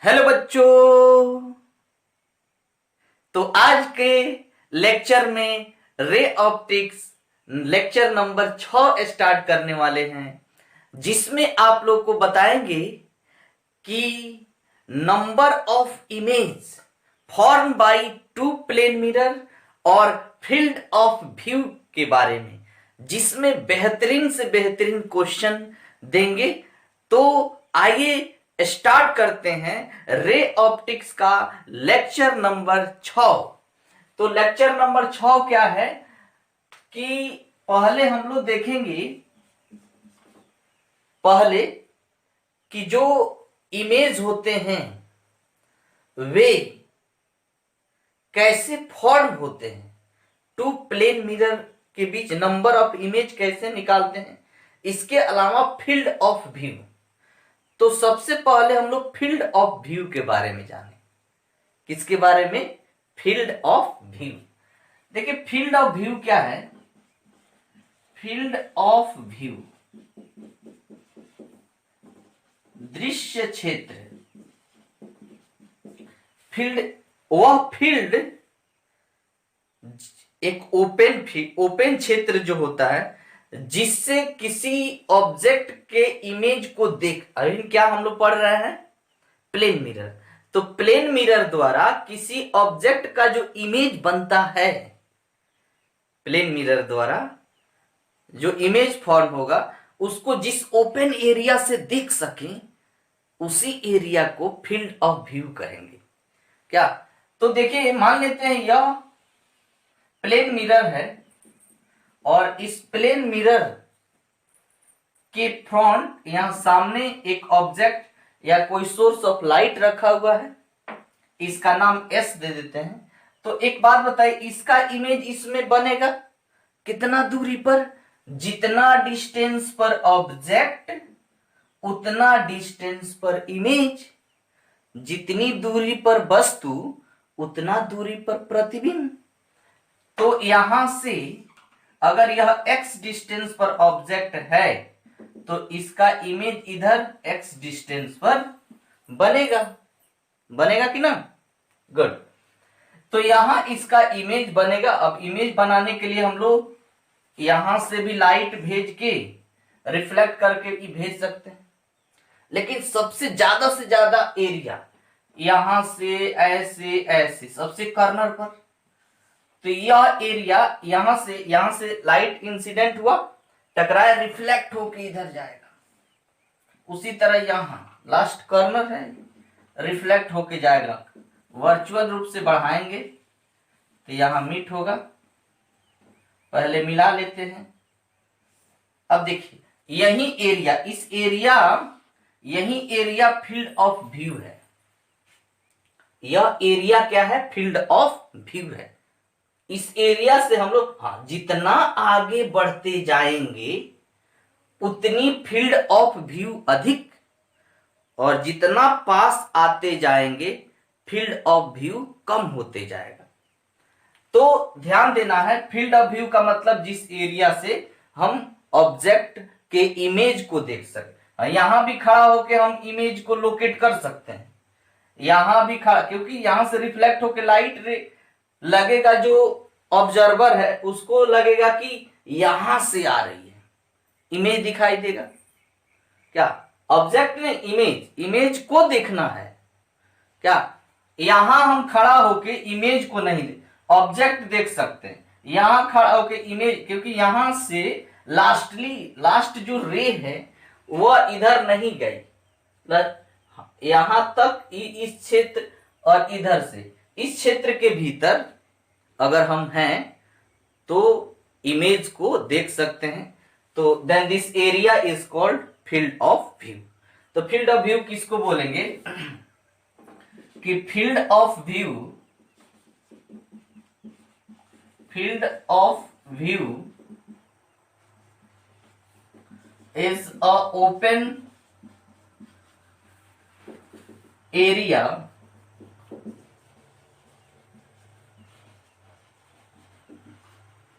Hello बच्चों। तो आज के लेक्चर में ray optics lecture number 6 start करने वाले हैं, जिसमें आप लोग को बताएंगे कि number of image form by two plane mirror और फील्ड ऑफ व्यू के बारे में, जिसमें बेहतरीन से बेहतरीन क्वेश्चन देंगे। तो आइए स्टार्ट करते हैं रे ऑप्टिक्स का लेक्चर नंबर 6। तो लेक्चर नंबर 6 क्या है कि पहले हम लोग देखेंगे कि जो इमेज होते हैं वे कैसे फॉर्म होते हैं, टू प्लेन मिरर के बीच नंबर ऑफ इमेज कैसे निकालते हैं, इसके अलावा फील्ड ऑफ व्यू। तो सबसे पहले हम लोग फील्ड ऑफ व्यू के बारे में जाने। किसके बारे में? Field of view. देखिए फील्ड ऑफ व्यू क्या है। फील्ड ऑफ व्यू दृश्य क्षेत्र। फील्ड वह फील्ड एक ओपन क्षेत्र जो होता है, जिससे किसी ऑब्जेक्ट के इमेज को देख, अभी क्या हम लोग पढ़ रहे हैं? Plane mirror. तो प्लेन मिरर द्वारा किसी ऑब्जेक्ट का जो इमेज बनता है, प्लेन मिरर द्वारा जो इमेज फॉर्म होगा, उसको जिस ओपन एरिया से देख सके, उसी एरिया को फील्ड ऑफ व्यू करेंगे। क्या? तो देखिए मान लेते हैं यह प्लेन मिरर है और इस प्लेन मिरर के फ्रंट यहां सामने एक ऑब्जेक्ट या कोई सोर्स ऑफ लाइट रखा हुआ है, इसका नाम एस दे देते हैं। तो एक बात बताइए, इसका इमेज इसमें बनेगा कितना दूरी पर? जितना डिस्टेंस पर ऑब्जेक्ट उतना डिस्टेंस पर इमेज, जितनी दूरी पर वस्तु उतना दूरी पर प्रतिबिंब। तो यहां से अगर यह x डिस्टेंस पर ऑब्जेक्ट है तो इसका इमेज इधर x डिस्टेंस पर बनेगा कि ना? गुड। तो यहां इसका इमेज बनेगा। अब इमेज बनाने के लिए हम लोग यहां से भी लाइट भेज के रिफ्लेक्ट करके भी भेज सकते हैं, लेकिन सबसे ज्यादा से ज्यादा एरिया यहां से ऐसे सबसे कॉर्नर पर। तो यह एरिया यहां से लाइट इंसिडेंट हुआ, टकराया, रिफ्लेक्ट होके इधर जाएगा। उसी तरह यहां लास्ट कॉर्नर है, रिफ्लेक्ट होके जाएगा। वर्चुअल रूप से बढ़ाएंगे तो यहां मीट होगा। पहले मिला लेते हैं। अब देखिए यही एरिया फील्ड ऑफ व्यू है। यह एरिया क्या है? फील्ड ऑफ व्यू है। इस एरिया से हम लोग जितना आगे बढ़ते जाएंगे उतनी फील्ड ऑफ व्यू अधिक, और जितना पास आते जाएंगे फील्ड ऑफ व्यू कम होते जाएगा। तो ध्यान देना है, फील्ड ऑफ व्यू का मतलब जिस एरिया से हम ऑब्जेक्ट के इमेज को देख सके। यहां भी खड़ा होकर हम इमेज को लोकेट कर सकते हैं। यहां भी खड़ा, क्योंकि यहां से रिफ्लेक्ट होकर लाइट लगेगा, जो ऑब्जर्वर है उसको लगेगा कि यहां से आ रही है, इमेज दिखाई देगा। क्या? ऑब्जेक्ट ने इमेज को देखना है। क्या? यहां हम खड़ा होके इमेज को नहीं ऑब्जेक्ट देख सकते हैं। यहां खड़ा होके इमेज, क्योंकि यहां से लास्ट जो रे है वह इधर नहीं गई, यहां तक इस क्षेत्र, और इधर से इस क्षेत्र के भीतर अगर हम हैं तो इमेज को देख सकते हैं। तो then this area is called field of view. तो फील्ड ऑफ व्यू किसको बोलेंगे? कि field of view is a open area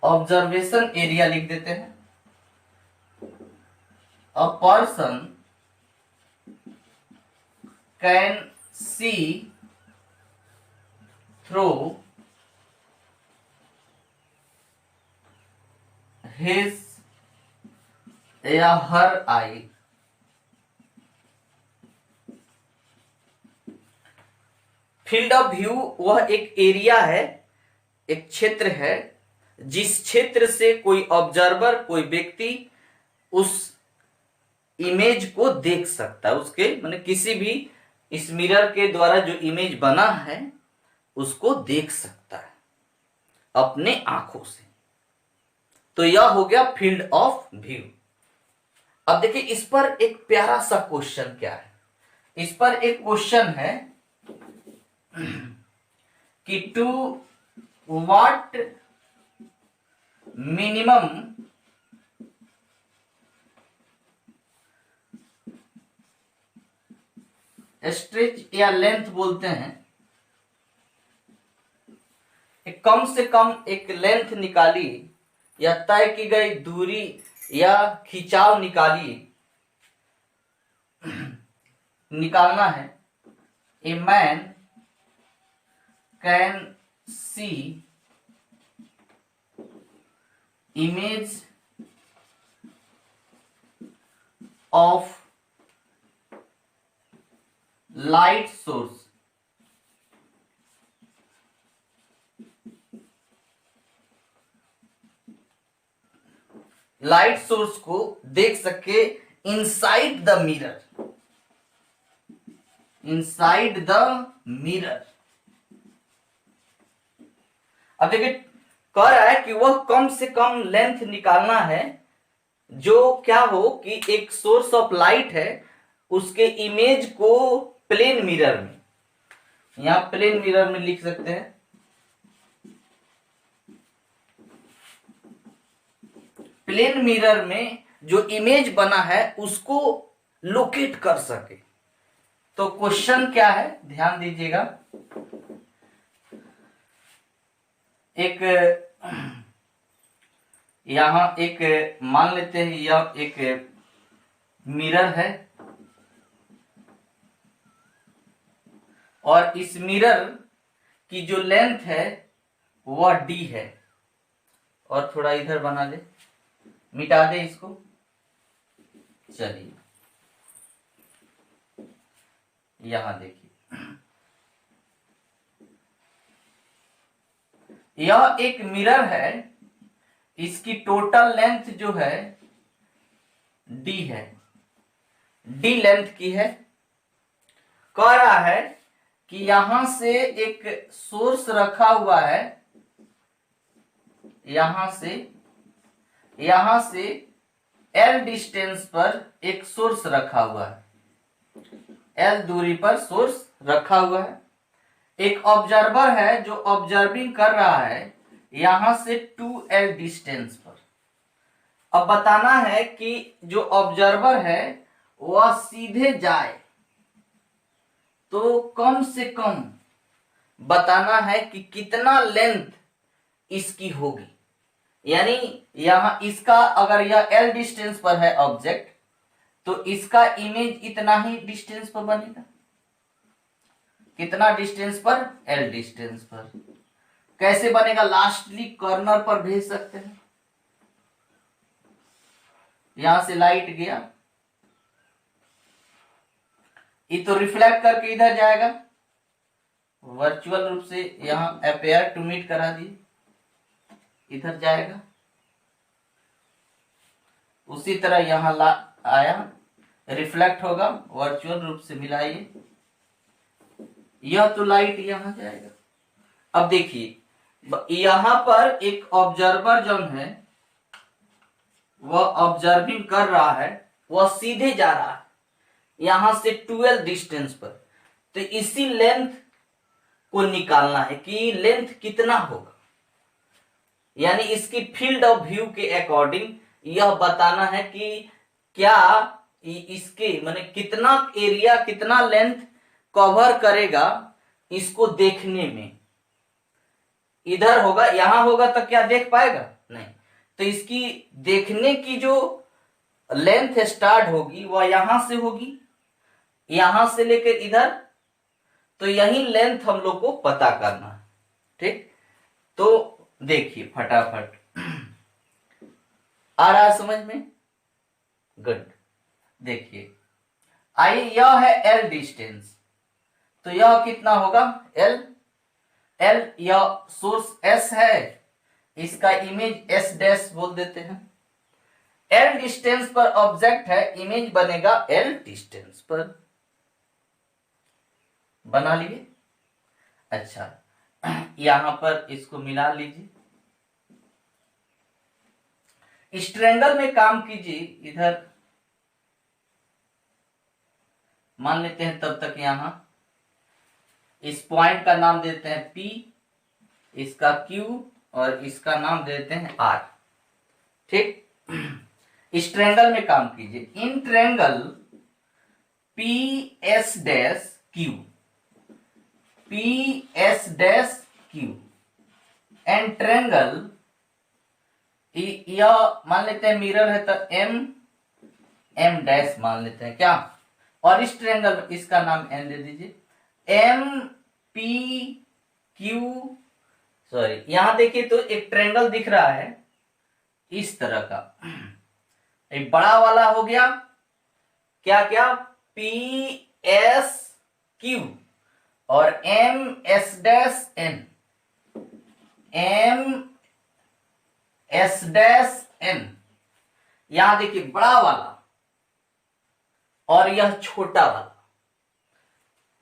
observation area लिख देते हैं। A person can see through his या her eye। Field of view वह एक एरिया है, एक क्षेत्र है, जिस क्षेत्र से कोई ऑब्जर्वर, कोई व्यक्ति उस इमेज को देख सकता है, उसके माने किसी भी इस मिरर के द्वारा जो इमेज बना है उसको देख सकता है अपने आंखों से। तो यह हो गया फील्ड ऑफ व्यू। अब देखिए इस पर एक प्यारा सा क्वेश्चन क्या है, इस पर एक क्वेश्चन है कि टू व्हाट मिनिमम स्ट्रेच या लेंथ बोलते हैं, एक कम से कम एक लेंथ निकाली या तय की गई दूरी या खिंचाव निकालना है। A man can see image of light source को देख सके inside the mirror, inside the mirror. अब देखिए कह रहा है कि वह कम से कम लेंथ निकालना है जो क्या हो कि एक सोर्स ऑफ लाइट है उसके इमेज को प्लेन मिरर में, यहां प्लेन मिरर में लिख सकते हैं, प्लेन मिरर में जो इमेज बना है उसको लोकेट कर सके। तो क्वेश्चन क्या है ध्यान दीजिएगा, एक यहां एक मान लेते हैं यह एक मिरर है और इस मिरर की जो लेंथ है वह d है, और थोड़ा इधर बना ले, मिटा दे इसको। चलिए यहां देखिए यह एक मिरर है, इसकी टोटल लेंथ जो है d है, d लेंथ की है। कह रहा है कि यहां से एक सोर्स रखा हुआ है, यहां से L डिस्टेंस पर एक सोर्स रखा हुआ है, L दूरी पर सोर्स रखा हुआ है। एक ऑब्जर्वर है जो ऑब्जर्विंग कर रहा है यहां से 2L डिस्टेंस पर। अब बताना है कि जो ऑब्जर्वर है वह सीधे जाए तो कम से कम बताना है कि कितना लेंथ इसकी होगी, यानी यहां इसका अगर यह L डिस्टेंस पर है ऑब्जेक्ट तो इसका इमेज इतना ही डिस्टेंस पर बनेगा। कितना डिस्टेंस पर? L डिस्टेंस पर। कैसे बनेगा? लास्टली कॉर्नर पर भेज सकते हैं, यहां से लाइट गया ये तो रिफ्लेक्ट करके इधर जाएगा, वर्चुअल रूप से यहां अपेयर टू मीट करा दिए, इधर जाएगा, उसी तरह यहां आया रिफ्लेक्ट होगा, वर्चुअल रूप से मिलाइए, यह तो लाइट यहां जाएगा। अब देखिए यहां पर एक ऑब्जर्वर जो है वह ऑब्जर्विंग कर रहा है, वह सीधे जा रहा है यहां से 12 डिस्टेंस पर। तो इसी लेंथ को निकालना है कि लेंथ कितना होगा, यानी इसकी फील्ड ऑफ व्यू के अकॉर्डिंग यह बताना है कि क्या इसके माने कितना एरिया, कितना लेंथ कवर करेगा इसको देखने में। इधर होगा, यहां होगा तो क्या देख पाएगा? नहीं। तो इसकी देखने की जो लेंथ स्टार्ट होगी वह यहां से होगी, यहां से लेकर इधर तो यही लेंथ हम लोग को पता करना है। ठीक, तो देखिए फटाफट आ रहा है समझ में? गुड। देखिए आई यह है एल डिस्टेंस, तो यह कितना होगा एल। एल यह सोर्स एस है, इसका इमेज एस डैश बोल देते हैं। एल डिस्टेंस पर ऑब्जेक्ट है, इमेज बनेगा एल डिस्टेंस पर। बना लिए? अच्छा, यहां पर इसको मिला लीजिए। इस ट्रायंगल में काम कीजिए, इधर मान लेते हैं तब तक यहां इस पॉइंट का नाम देते हैं P, इसका Q और इसका नाम देते हैं R। ठीक, इस ट्रायंगल में काम कीजिए। In triangle P S dash Q, P S dash Q and triangle, यह मान लेते हैं मिरर है तो एम एम डैश मान लेते हैं क्या, और इस ट्रायंगल इसका नाम एन दे दीजिए। एम पी क्यू, सॉरी यहां देखिए तो एक ट्रायंगल दिख रहा है इस तरह का, एक बड़ा वाला हो गया क्या क्या, पी एस क्यू और M S dash N, M S dash N. यहां देखिए बड़ा वाला और यह छोटा वाला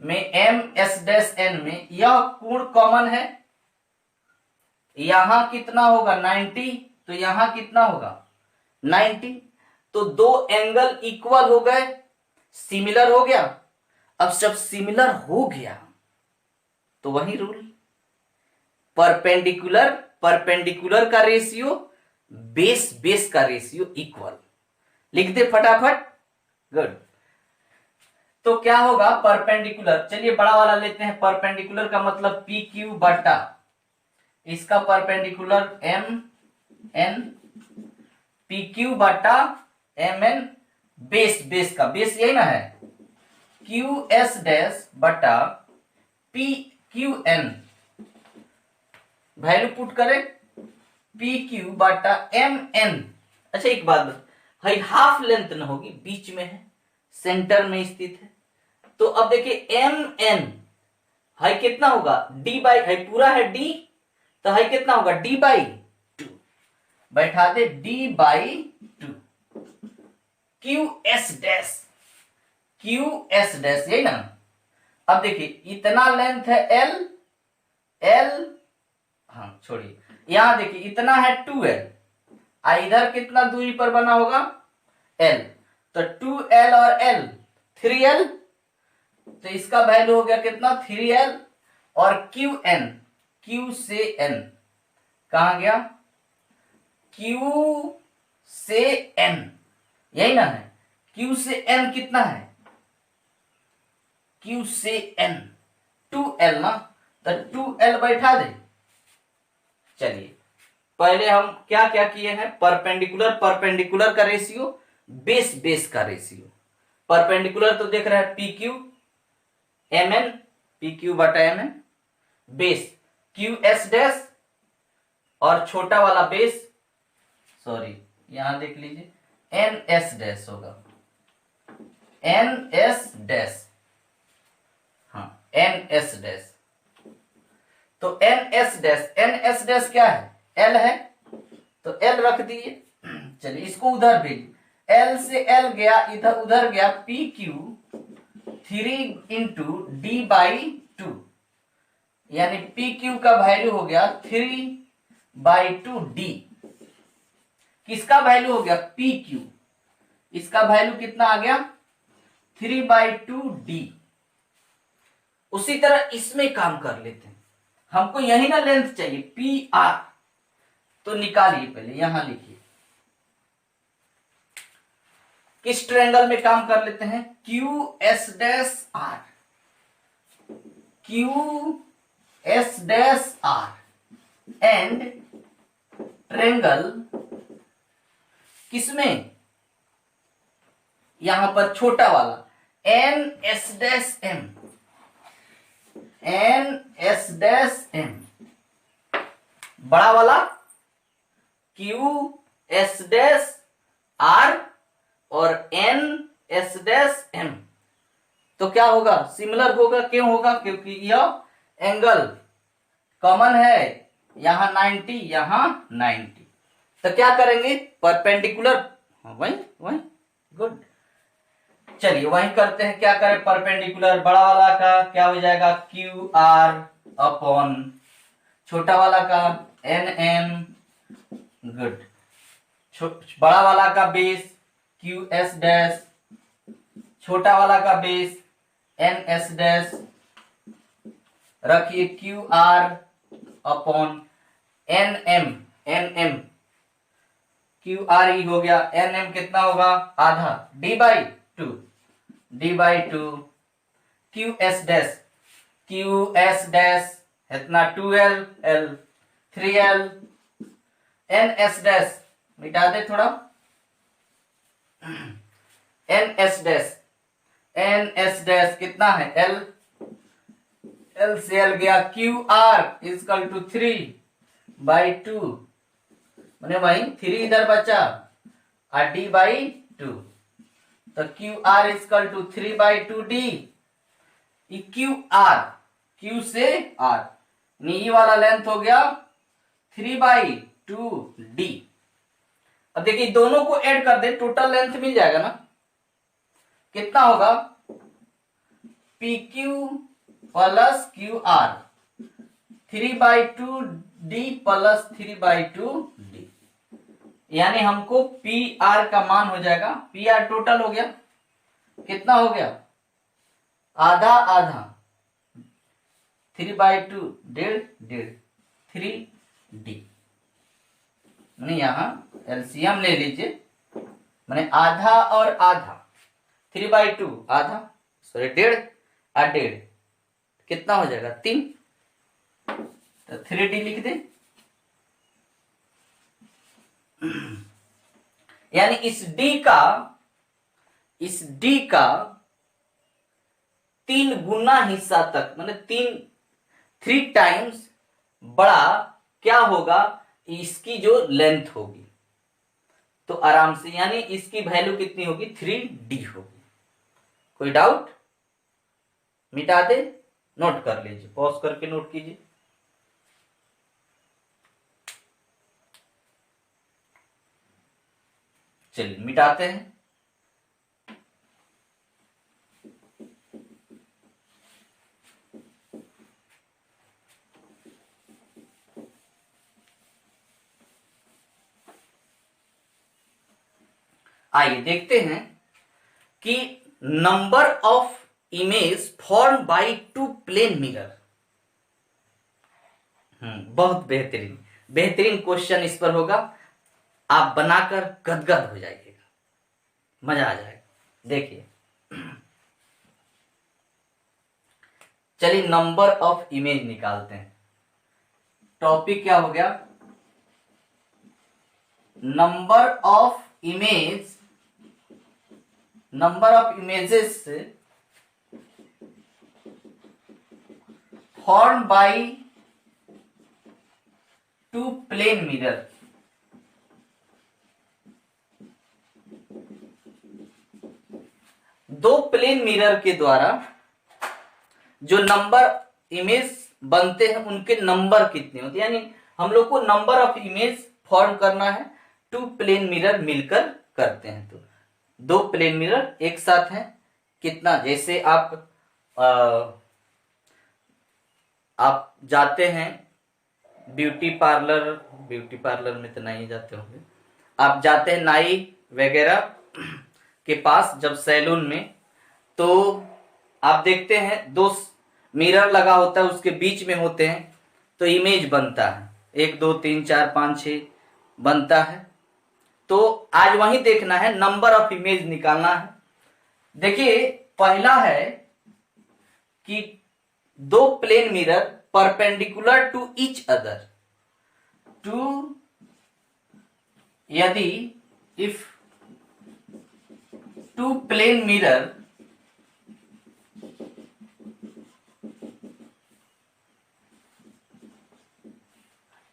में एम एस डैश एन में यह कोण कॉमन है। यहां कितना होगा 90, तो यहां कितना होगा 90, तो दो एंगल इक्वल हो गए, सिमिलर हो गया। अब जब सिमिलर हो गया तो वही रूल, परपेंडिकुलर परपेंडिकुलर का रेशियो, बेस बेस का रेशियो इक्वल। लिख दे फटाफट। गुड। तो क्या होगा परपेंडिकुलर, चलिए बड़ा वाला लेते हैं। परपेंडिकुलर का मतलब पी क्यू बटा इसका perpendicular M N, P Q बटा एम एन, बेस बेस का बेस यही ना है, क्यू एस डैश बटा P Q N, value put करें पी क्यू बटा एम एन। अच्छा एक बात, भाई हाफ लेंथ न होगी, बीच में है, सेंटर में स्थित है। तो अब देखिए एम एन हाई कितना होगा डी बाई, हाई पूरा है डी, तो हाई कितना होगा डी बाई टू, बैठा दे D by two. Q S dash, Q S dash यही ना। अब देखिए इतना लेंथ है एल, एल हाँ छोड़िए, यहां देखिए इतना है 2l, इधर कितना दूरी पर बना होगा l, तो 2l और l 3l, तो इसका वैल्यू हो गया कितना 3l। और qn, q से n कहां गया, q से n यही ना है, q से n कितना है, q से n 2l ना, तो 2l बैठा दे। चलिए पहले हम क्या क्या किए हैं, परपेंडिकुलर परपेंडिकुलर का रेशियो, बेस बेस का रेशियो। परपेंडिकुलर तो देख रहे हैं P Q M N, P Q बटा M N, base Q S dash और छोटा वाला बेस, सॉरी यहां देख लीजिए एन एस डैश होगा, एन एस डैश, हाँ एन एस डैश। तो N S dash, N S dash क्या है एल है, तो एल रख दिए। चलिए इसको उधर भेजिए, एल से एल गया इधर, उधर गया P Q 3 into D by to, यानी पी क्यू का वैल्यू हो गया 3/2 डी। किसका वैल्यू हो गया पी क्यू, इसका वैल्यू कितना आ गया 3/2 डी। उसी तरह इसमें काम कर लेते हैं, हमको यही ना लेंथ चाहिए पी आर, तो निकालिए पहले यहां लिखिए किस ट्रायंगल में काम कर लेते हैं, Q S dash R, Q S dash R and triangle किसमें, यहां पर छोटा वाला N S dash M, N S dash M, बड़ा वाला क्यू एस डैश आर और एन एस डैश एम। तो क्या होगा, सिमिलर होगा। क्यों होगा, क्योंकि यह एंगल कॉमन है, यहां 90 यहां 90। तो क्या करेंगे, परपेंडिकुलर, वही वही, गुड। चलिए वही करते हैं, क्या करें, परपेंडिकुलर बड़ा वाला का क्या हो जाएगा, क्यू आर अपॉन छोटा वाला का एन एम, गुड। बड़ा वाला का बेस क्यू एस डैश, छोटा वाला का बेस एन एस डैश, रखिए Q R upon N M, N M Q R ई हो गया, एन एम कितना होगा, आधा, d/2, d/2 Q S dash, Q S dash इतना 2l l 3l, N S dash मिटा दे थोड़ा, N S dash, N S dash कितना है l, l से l गया, क्यू आर इजकल टू 3/2, मैंने भाई 3 इधर बचा और d/2, तो Q R equal to 3/2d, Q R, Q से आर, ये वाला लेंथ हो गया 3/2d। अब देखिए दोनों को ऐड कर दे, टोटल लेंथ मिल जाएगा ना, कितना होगा, P Q plus Q R, 3/2d plus 3/2d, यानी हमको पी आर का मान हो जाएगा, पी आर टोटल हो गया, कितना हो गया, आधा आधा, 3/2 डेढ़ डेढ़ 3d, मैंने यहां एलसीएम ले लीजिए, मैंने आधा और आधा, 3/2 आधा, सॉरी डेढ़ और डेढ़, कितना हो जाएगा 3, तो 3d लिख दे। यानी इस d का 3 गुना हिस्सा तक, मतलब 3 टाइम्स बड़ा क्या होगा, इसकी जो लेंथ होगी, तो आराम से, यानी इसकी वैल्यू कितनी होगी, 3d होगी। कोई डाउट, मिटा दे, नोट कर लीजिए, पॉज करके नोट कीजिए। चलिए मिटाते हैं। आइए देखते हैं कि number of image form by 2 plane mirror. बहुत बेहतरीन बेहतरीन क्वेश्चन इस पर होगा, आप बनाकर गदगद हो जाइएगा, मजा आ जाएगा। देखिए चलिए नंबर ऑफ इमेज निकालते हैं। टॉपिक क्या हो गया, number of images form by 2 plane mirror. दो प्लेन मिरर के द्वारा जो नंबर इमेज बनते हैं उनके नंबर कितने होते हैं, यानी हम लोग को नंबर ऑफ इमेज फॉर्म करना है, 2 प्लेन मिरर मिलकर करते हैं। तो 2 प्लेन मिरर एक साथ हैं, कितना, जैसे आप जाते हैं ब्यूटी पार्लर में तो नहीं जाते होंगे, आप जाते हैं नाई वगैरह के पास, जब सैलून में, तो आप देखते हैं 2 मिरर लगा होता है, उसके बीच में होते हैं, तो इमेज बनता है, 1 2 3 4 5 6 बनता है। तो आज वही देखना है, नंबर ऑफ इमेज निकालना है। देखिए पहला है कि 2 plane mirror perpendicular to each other, यदि इफ 2 प्लेन मिरर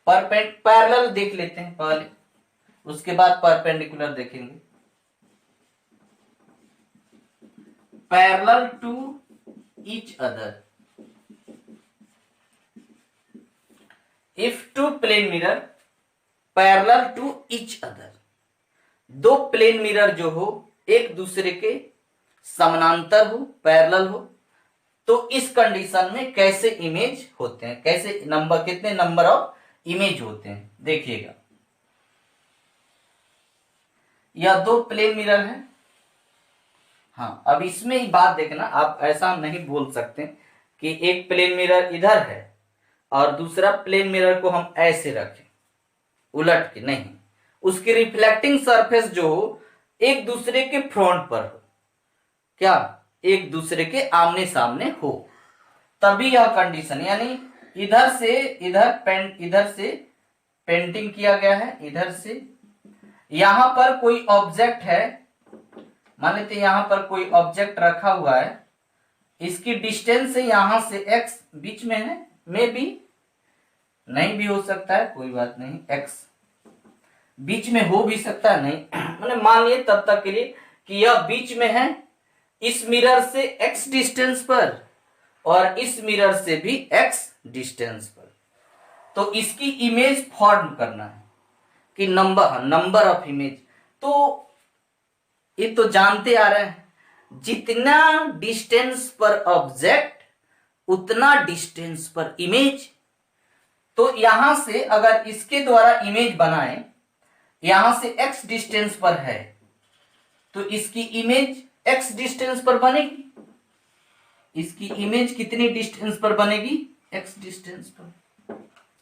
पैरेलल देख लेते हैं पहले, उसके बाद परपेंडिकुलर देखेंगे। Parallel to each other, if two plane mirror parallel to each other, दो प्लेन मिरर जो हो एक दूसरे के समानांतर हो, पैरेलल हो, तो इस कंडीशन में कैसे इमेज होते हैं, कैसे नंबर, कितने नंबर ऑफ इमेज होते हैं देखिएगा। यह दो प्लेन मिरर है। हाँ, अब इसमें ही बात देखना, आप ऐसा नहीं बोल सकते कि एक प्लेन मिरर इधर है और दूसरा प्लेन मिरर को हम ऐसे रखें उलट के, नहीं, उसकी रिफ्लेक्टिंग सरफेस जो हो एक दूसरे के फ्रंट पर हो, क्या एक दूसरे के आमने सामने हो, तभी यह कंडीशन, यानी इधर से पेंटिंग किया गया है, इधर से यहां पर कोई ऑब्जेक्ट है, मान लेते यहां पर कोई ऑब्जेक्ट रखा हुआ है, इसकी डिस्टेंस से यहां से x बीच में है, मे भी नहीं भी हो सकता है, कोई बात नहीं, x बीच में हो भी सकता है, नहीं मैंने मान लिए तब तक के लिए कि यह बीच में है, इस मिरर से x डिस्टेंस पर और इस मिरर से भी x डिस्टेंस पर, तो इसकी इमेज फॉर्म करना है कि नंबर ऑफ इमेज, तो ये तो जानते आ रहे हैं, जितना डिस्टेंस पर ऑब्जेक्ट उतना डिस्टेंस पर इमेज। तो यहां से अगर इसके द्वारा इमेज बनाए, यहां से x डिस्टेंस पर है, तो इसकी इमेज x डिस्टेंस पर बनेगी, इसकी इमेज कितनी डिस्टेंस पर बनेगी, x डिस्टेंस पर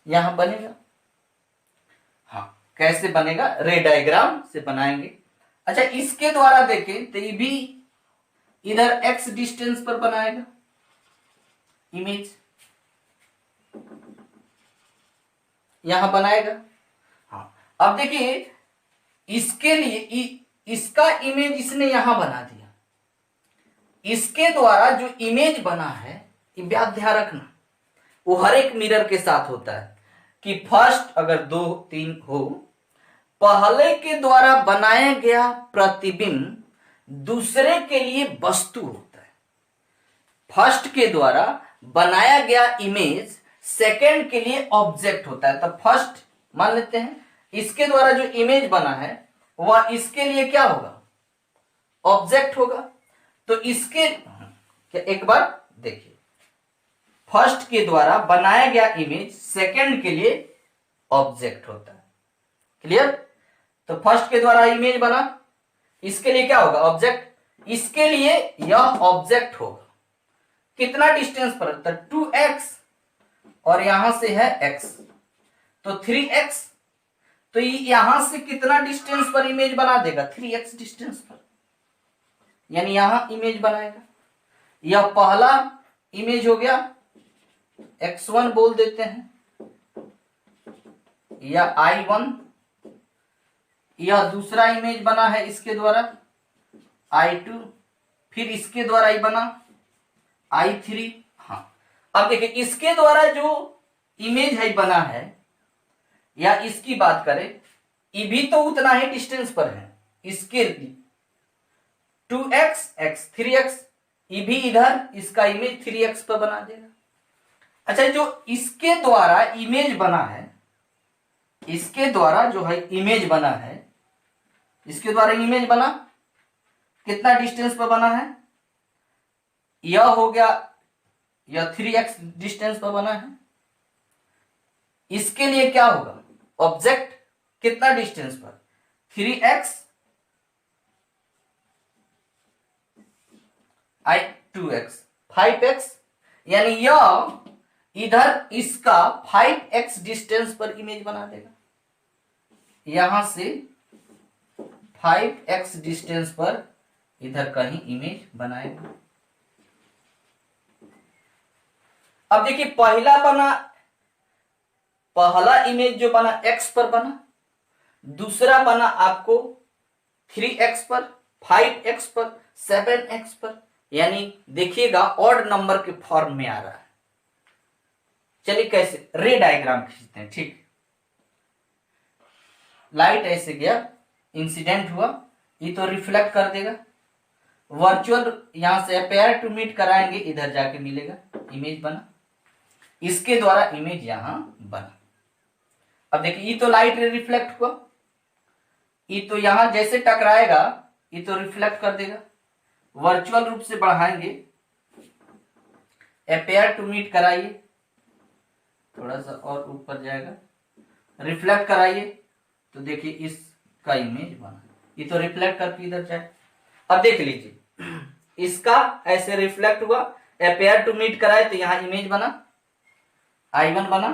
यहां बनेगा। हाँ, कैसे बनेगा, रे डायग्राम से बनाएंगे। अच्छा, इसके द्वारा देखें तो ये भी इधर x डिस्टेंस पर बनाएगा इमेज, यहां बनाएगा। हाँ, अब देखिए इसके लिए इसका इमेज इसने यहां बना दिया, इसके द्वारा जो इमेज बना है, ये बात ध्यान रखना, वो हर एक मिरर के साथ होता है कि फर्स्ट अगर 2 3 हो, पहले के द्वारा बनाया गया प्रतिबिंब दूसरे के लिए वस्तु होता है। फर्स्ट के द्वारा बनाया गया इमेज सेकंड के लिए ऑब्जेक्ट होता है। तब फर्स्ट मान लेते हैं इसके द्वारा जो इमेज बना है वह इसके लिए क्या होगा, ऑब्जेक्ट होगा। तो इसके एक बार देखिए, फर्स्ट के द्वारा बनाया गया इमेज सेकंड के लिए ऑब्जेक्ट होता है, क्लियर। तो फर्स्ट के द्वारा इमेज बना, इसके लिए क्या होगा, ऑब्जेक्ट, इसके लिए यह ऑब्जेक्ट होगा। कितना डिस्टेंस पर, तो 2x और यहां से है x, तो 3x, तो यहां से कितना डिस्टेंस पर इमेज बना देगा, 3x डिस्टेंस पर, यानी यहां इमेज बनाएगा। यह पहला इमेज हो गया, x1 बोल देते हैं, या I1। यह दूसरा इमेज बना है इसके द्वारा I2, फिर इसके द्वारा ही बना I3। हाँ, अब देखिए इसके द्वारा जो इमेज है बना है, या इसकी बात करें, ये भी तो उतना ही डिस्टेंस पर है, इसके 2x x 3x, ये भी इधर इसका इमेज 3x पर बना देगा। अच्छा, जो इसके द्वारा इमेज बना है, इसके द्वारा जो है इमेज बना है, इसके द्वारा इमेज बना, कितना डिस्टेंस पर बना है, यह हो गया, यह 3x डिस्टेंस पर बना है। इसके लिए क्या होगा, ऑब्जेक्ट कितना डिस्टेंस पर, 3x I2x 5x, यानी यह इधर इसका 5x डिस्टेंस पर इमेज बना देगा, यहां से 5x डिस्टेंस पर इधर कहीं इमेज बनाएगा। अब देखिए पहला इमेज जो बना x पर बना, दूसरा बना आपको 3x पर, 5x पर, 7x पर, यानी देखिएगा ऑड नंबर के फॉर्म में आ रहा है। चलिए कैसे, रे डायग्राम खींचते हैं, ठीक। लाइट ऐसे गया, इंसिडेंट हुआ, ये तो रिफ्लेक्ट कर देगा। वर्चुअल यहां से अपेयर टू मीट कराएंगे, इधर जाके मिलेगा, इमेज बना, इसके द्वारा इमेज यहां बना। अब देखिए ये तो लाइट रिफ्लेक्ट हुआ, ये तो यहां जैसे टकराएगा ये तो रिफ्लेक्ट कर देगा। वर्चुअल रूप से बढ़ाएंगे, अपेयर टू मीट कराइए, थोड़ा सा और ऊपर जाएगा, रिफ्लेक्ट कराइए, तो देखिए इसका इमेज बना, ये तो रिफ्लेक्ट करके इधर जाए। अब देख लीजिए इसका ऐसे रिफ्लेक्ट हुआ, अपेयर टू मीट कराए तो यहां इमेज बना, I1 बना।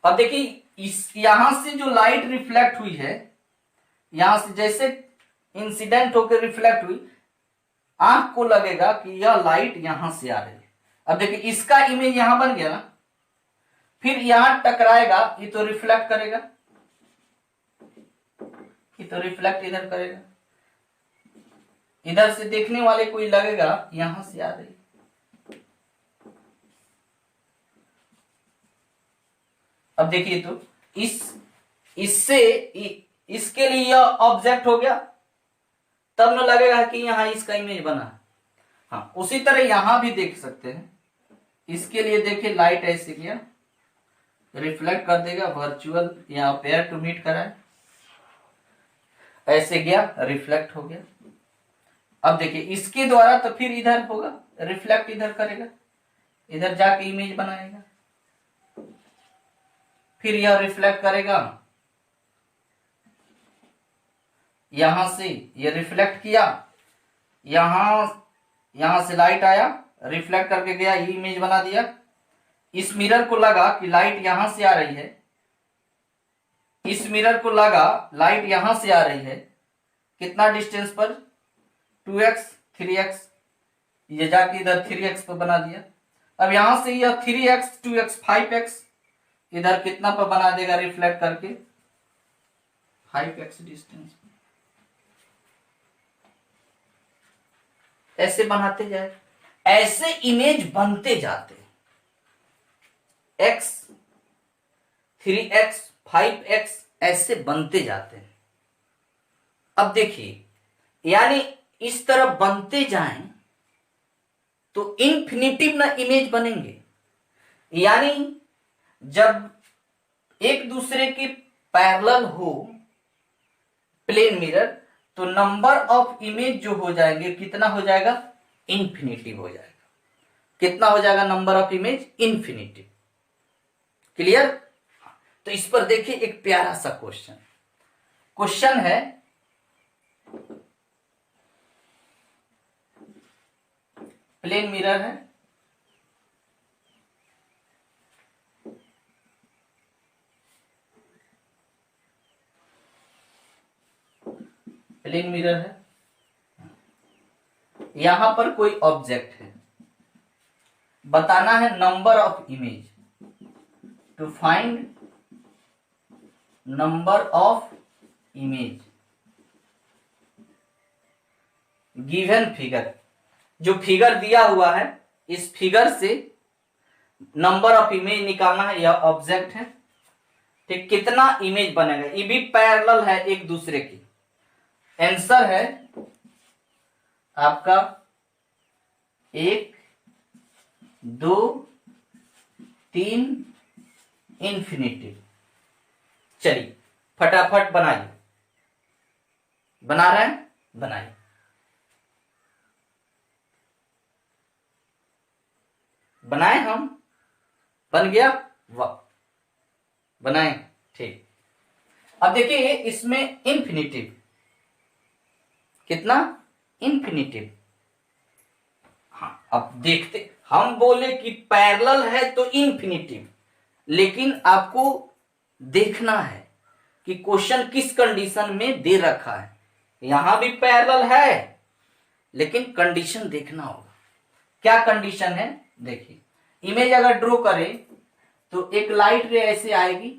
अब देखिए इस यहां से जो लाइट रिफ्लेक्ट हुई है, यहां से जैसे इंसिडेंट होकर रिफ्लेक्ट हुई, आंख को लगेगा कि यह लाइट यहां से आ रही है। अब देखिए इसका इमेज यहां बन गया ना, फिर यहां टकराएगा, ये तो रिफ्लेक्ट करेगा, ये तो रिफ्लेक्ट इधर करेगा, इधर से देखने वाले को लगेगा यहां से आ रही है। अब देखिए तो इससे इसके लिए यह ऑब्जेक्ट हो गया, तब न लगेगा कि यहां इसका इमेज बना है। हाँ, उसी तरह यहां भी देख सकते हैं, इसके लिए देखिए लाइट ऐसे गया, रिफ्लेक्ट कर देगा, वर्चुअल यहां अपेयर टू मीट कराए, ऐसे गया, रिफ्लेक्ट हो गया। अब देखिए इसके द्वारा तो फिर इधर होगा, रिफ्लेक्ट इधर करेगा, इधर जाके इमेज बनाएगा, फिर यह रिफ्लेक्ट करेगा, यहां से ये रिफ्लेक्ट किया, यहां से लाइट आया, रिफ्लेक्ट करके गया, ये इमेज बना दिया। इस मिरर को लगा कि लाइट यहां से आ रही है, इस मिरर को लगा लाइट यहां से आ रही है, कितना डिस्टेंस पर, 2x 3x, ये जाके इधर 3x पर बना दिया। अब यहां से यह 3x 2x 5x इधर कितना पर बना देगा, रिफ्लेक्ट करके 5x डिस्टेंस। ऐसे बनाते जाए, ऐसे इमेज बनते जाते, x 3x 5x ऐसे बनते जाते हैं। अब देखिए यानी इस तरह बनते जाएं तो इंफिनिटिव ना इमेज बनेंगे, यानी जब एक दूसरे के पैरेलल हो प्लेन मिरर, तो नंबर ऑफ इमेज जो हो जाएंगे कितना हो जाएगा, इंफिनिटिव हो जाएगा। कितना हो जाएगा number of image, infinitive. Clear. तो इस पर देखिए एक प्यारा सा क्वेश्चन है, प्लेन मिरर है, प्लेन मिरर है, यहां पर कोई ऑब्जेक्ट है, बताना है number of image, to find number of image given figure. जो फिगर दिया हुआ है इस फिगर से नंबर ऑफ इमेज निकालना है, यह ऑब्जेक्ट है, ठीक, कितना इमेज बनेगा, ये भी पैरेलल है एक दूसरे की। आंसर है आपका 1 2 3 इंफिनिटिव। चलिए फटाफट बनाइए, बना रहे हैं, बनाइए। बनाए हम, बन गया, वाह, बनाए, ठीक। अब देखिए इसमें इंफिनिटिव कितना, इंफिनिटिव। हाँ, अब देखते, हम बोले कि पैरेलल है तो इंफिनिटिव, लेकिन आपको देखना है कि क्वेश्चन किस कंडीशन में दे रखा है। यहां भी पैरेलल है लेकिन कंडीशन देखना होगा, क्या कंडीशन है। देखिए इमेज अगर ड्रॉ करें तो एक लाइट रे ऐसे आएगी।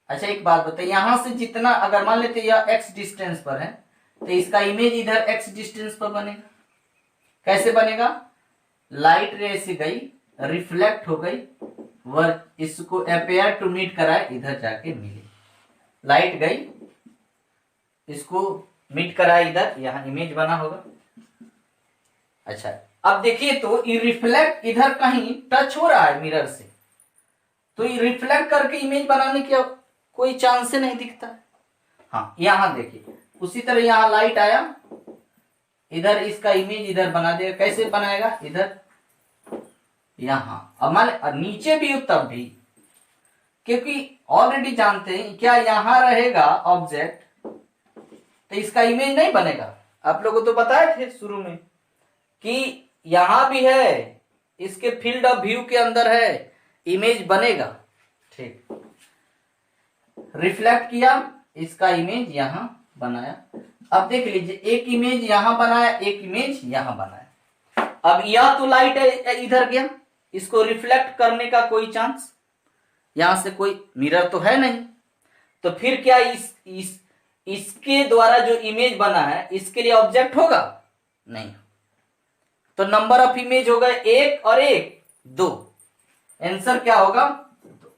अच्छा एक बात बताइए, यहां से जितना अगर मान लेते यह x डिस्टेंस पर है तो इसका इमेज इधर x डिस्टेंस पर बनेगा। कैसे बनेगा, लाइट रे ऐसे गई, रिफ्लेक्ट हो गई, वह इसको अपेयर टू मीट कराए, इधर जाके मिले, लाइट गई, इसको मीट कराए इधर, यहां इमेज बना होगा। अच्छा, अब देखिए तो ये रिफ्लेक्ट इधर कहीं टच हो रहा है मिरर से, तो ये रिफ्लेक्ट करके इमेज बनाने की कोई चांस नहीं दिखता है। हाँ, यहां देखिए उसी तरह यहां लाइट आया, इधर इसका इमेज इधर बना देगा। कैसे बनाएगा? इधर यहां, अब मान नीचे भी हो तब भी, क्योंकि ऑलरेडी जानते हैं क्या यहां रहेगा ऑब्जेक्ट तो इसका इमेज नहीं बनेगा। आप लोगों को तो बताए थे शुरू में कि यहां भी है, इसके फील्ड ऑफ व्यू के अंदर है, इमेज बनेगा। ठीक, रिफ्लेक्ट किया, इसका इमेज यहां बनाया। अब देख लीजिए, एक इमेज यहां बनाया, एक इमेज यहां बनाया। अब यह तो लाइट है इधर गया, इसको रिफ्लेक्ट करने का कोई चांस, यहां से कोई मिरर तो है नहीं, तो फिर क्या इसके द्वारा जो इमेज बना है इसके लिए ऑब्जेक्ट होगा? नहीं। तो नंबर ऑफ इमेज होगा एक और एक, दो। आंसर क्या होगा? दो।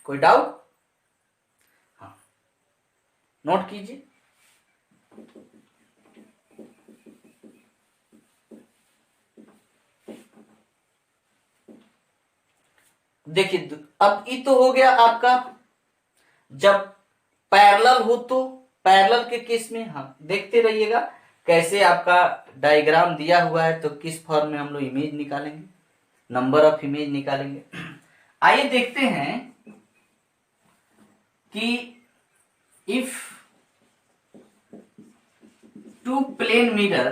कोई डाउट? हाँ, नोट कीजिए। देखिए, अब ये तो हो गया आपका जब पैरेलल हो, तो पैरेलल के केस में हम देखते रहिएगा कैसे आपका डायग्राम दिया हुआ है, तो किस फॉर्म में हम लोग इमेज निकालेंगे, नंबर ऑफ इमेज निकालेंगे। आइए देखते हैं कि if two plane mirror